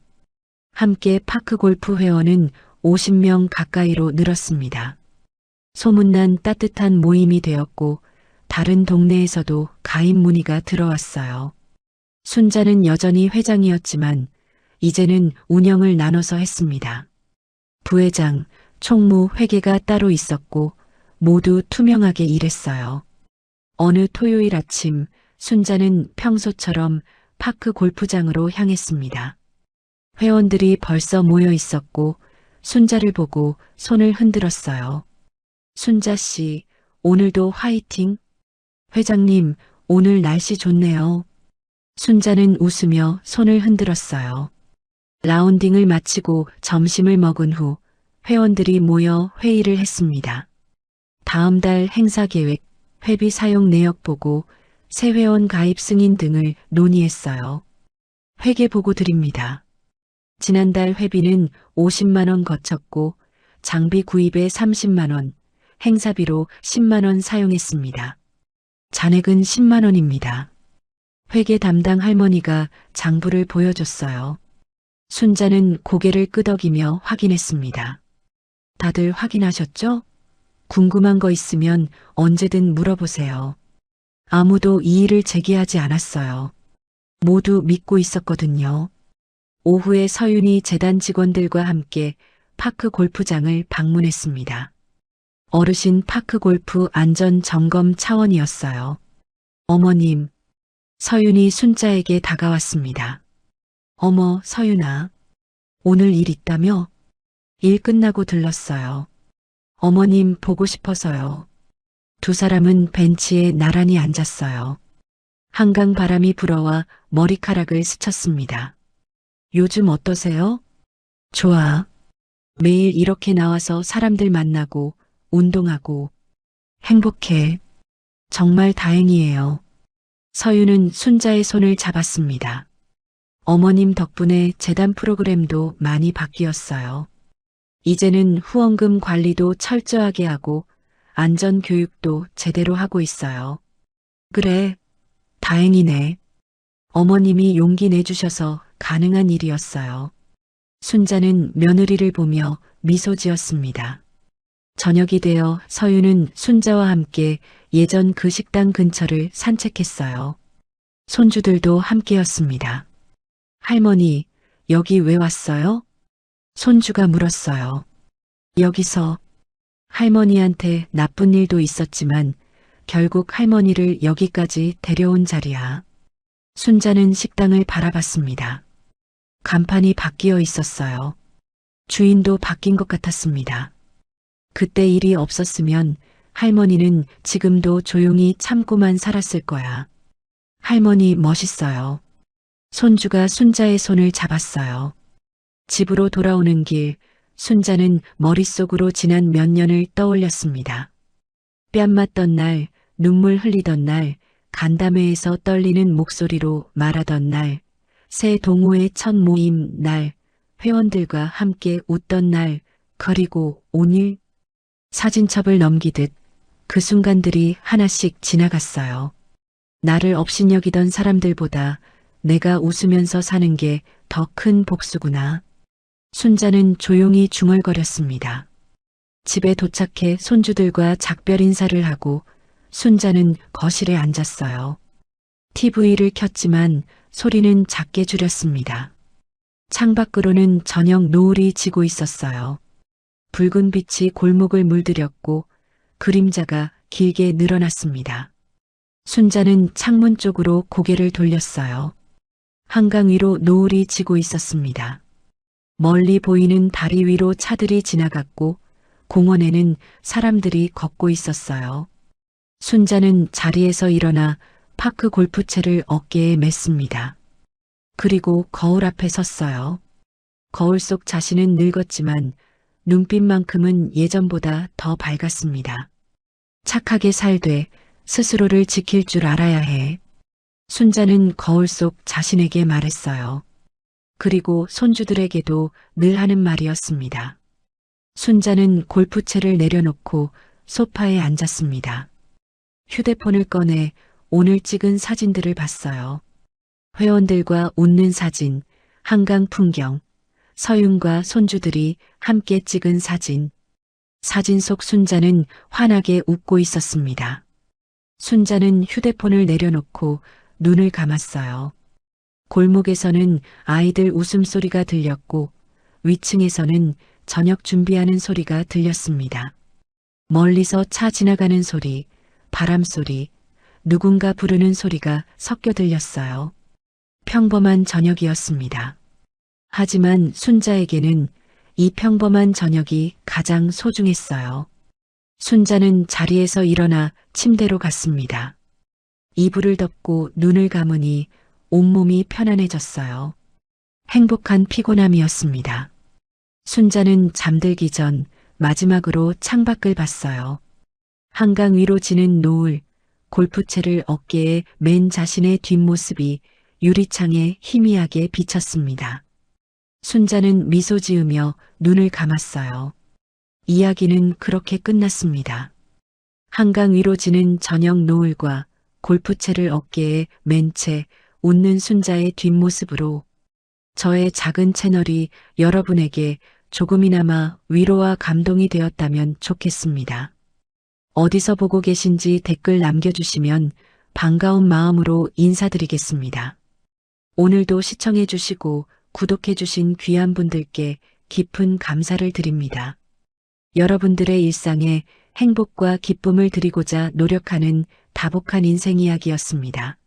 함께 파크 골프 회원은 50명 가까이로 늘었습니다. 소문난 따뜻한 모임이 되었고 다른 동네에서도 가입 문의가 들어왔어요. 순자는 여전히 회장이었지만 이제는 운영을 나눠서 했습니다. 부회장, 총무, 회계가 따로 있었고 모두 투명하게 일했어요. 어느 토요일 아침 순자는 평소처럼 파크 골프장으로 향했습니다. 회원들이 벌써 모여 있었고 순자를 보고 손을 흔들었어요. 순자 씨, 오늘도 화이팅. 회장님, 오늘 날씨 좋네요. 순자는 웃으며 손을 흔들었어요. 라운딩을 마치고 점심을 먹은 후 회원들이 모여 회의를 했습니다. 다음 달 행사 계획, 회비 사용 내역 보고 새 회원 가입 승인 등을 논의했어요. 회계보고 드립니다. 지난달 회비는 50만 원 거쳤고 장비 구입에 30만 원, 행사비로 10만 원 사용했습니다. 잔액은 10만 원입니다. 회계 담당 할머니가 장부를 보여줬어요. 순자는 고개를 끄덕이며 확인했습니다. 다들 확인하셨죠? 궁금한 거 있으면 언제든 물어보세요. 아무도 이의를 제기하지 않았어요. 모두 믿고 있었거든요. 오후에 서윤이 재단 직원들과 함께 파크 골프장을 방문했습니다. 어르신 파크 골프 안전 점검 차원이었어요. 어머님, 서윤이 순자에게 다가왔습니다. 어머, 서윤아. 오늘 일 있다며? 일 끝나고 들렀어요. 어머님 보고 싶어서요. 두 사람은 벤치에 나란히 앉았어요. 한강 바람이 불어와 머리카락을 스쳤습니다. 요즘 어떠세요? 좋아. 매일 이렇게 나와서 사람들 만나고 운동하고 행복해. 정말 다행이에요. 서윤은 순자의 손을 잡았습니다. 어머님 덕분에 재단 프로그램도 많이 바뀌었어요. 이제는 후원금 관리도 철저하게 하고 안전 교육도 제대로 하고 있어요. 그래, 다행이네. 어머님이 용기 내주셔서 가능한 일이었어요. 순자는 며느리를 보며 미소 지었습니다. 저녁이 되어 서윤은 순자와 함께 예전 그 식당 근처를 산책했어요. 손주들도 함께였습니다. 할머니, 여기 왜 왔어요? 손주가 물었어요. 여기서 할머니한테 나쁜 일도 있었지만 결국 할머니를 여기까지 데려온 자리야. 순자는 식당을 바라봤습니다. 간판이 바뀌어 있었어요. 주인도 바뀐 것 같았습니다. 그때 일이 없었으면 할머니는 지금도 조용히 참고만 살았을 거야. 할머니 멋있어요. 손주가 순자의 손을 잡았어요. 집으로 돌아오는 길, 순자는 머릿속으로 지난 몇 년을 떠올렸습니다. 뺨 맞던 날, 눈물 흘리던 날, 간담회에서 떨리는 목소리로 말하던 날, 새 동호회 첫 모임 날, 회원들과 함께 웃던 날, 그리고 오늘 사진첩을 넘기듯 그 순간들이 하나씩 지나갔어요. 나를 업신여기던 사람들보다 내가 웃으면서 사는 게 더 큰 복수구나. 순자는 조용히 중얼거렸습니다. 집에 도착해 손주들과 작별 인사를 하고 순자는 거실에 앉았어요. TV를 켰지만 소리는 작게 줄였습니다. 창밖으로는 저녁 노을이 지고 있었어요. 붉은 빛이 골목을 물들였고 그림자가 길게 늘어났습니다. 순자는 창문 쪽으로 고개를 돌렸어요. 한강 위로 노을이 지고 있었습니다. 멀리 보이는 다리 위로 차들이 지나갔고 공원에는 사람들이 걷고 있었어요. 순자는 자리에서 일어나 파크 골프채를 어깨에 맸습니다. 그리고 거울 앞에 섰어요. 거울 속 자신은 늙었지만 눈빛만큼은 예전보다 더 밝았습니다. 착하게 살되 스스로를 지킬 줄 알아야 해. 순자는 거울 속 자신에게 말했어요. 그리고 손주들에게도 늘 하는 말이었습니다. 순자는 골프채를 내려놓고 소파에 앉았습니다. 휴대폰을 꺼내 오늘 찍은 사진들을 봤어요. 회원들과 웃는 사진, 한강 풍경, 서윤과 손주들이 함께 찍은 사진. 사진 속 순자는 환하게 웃고 있었습니다. 순자는 휴대폰을 내려놓고 눈을 감았어요. 골목에서는 아이들 웃음소리가 들렸고 위층에서는 저녁 준비하는 소리가 들렸습니다. 멀리서 차 지나가는 소리, 바람 소리, 누군가 부르는 소리가 섞여 들렸어요. 평범한 저녁이었습니다. 하지만 순자에게는 이 평범한 저녁이 가장 소중했어요. 순자는 자리에서 일어나 침대로 갔습니다. 이불을 덮고 눈을 감으니 온몸이 편안해졌어요. 행복한 피곤함이었습니다. 순자는 잠들기 전 마지막으로 창밖을 봤어요. 한강 위로 지는 노을, 골프채를 어깨에 맨 자신의 뒷모습이 유리창에 희미하게 비쳤습니다. 순자는 미소 지으며 눈을 감았어요. 이야기는 그렇게 끝났습니다. 한강 위로 지는 저녁 노을과 골프채를 어깨에 맨 채 웃는 순자의 뒷모습으로 저의 작은 채널이 여러분에게 조금이나마 위로와 감동이 되었다면 좋겠습니다. 어디서 보고 계신지 댓글 남겨주시면 반가운 마음으로 인사드리겠습니다. 오늘도 시청해주시고 구독해주신 귀한 분들께 깊은 감사를 드립니다. 여러분들의 일상에 행복과 기쁨을 드리고자 노력하는 다복한 인생 이야기였습니다.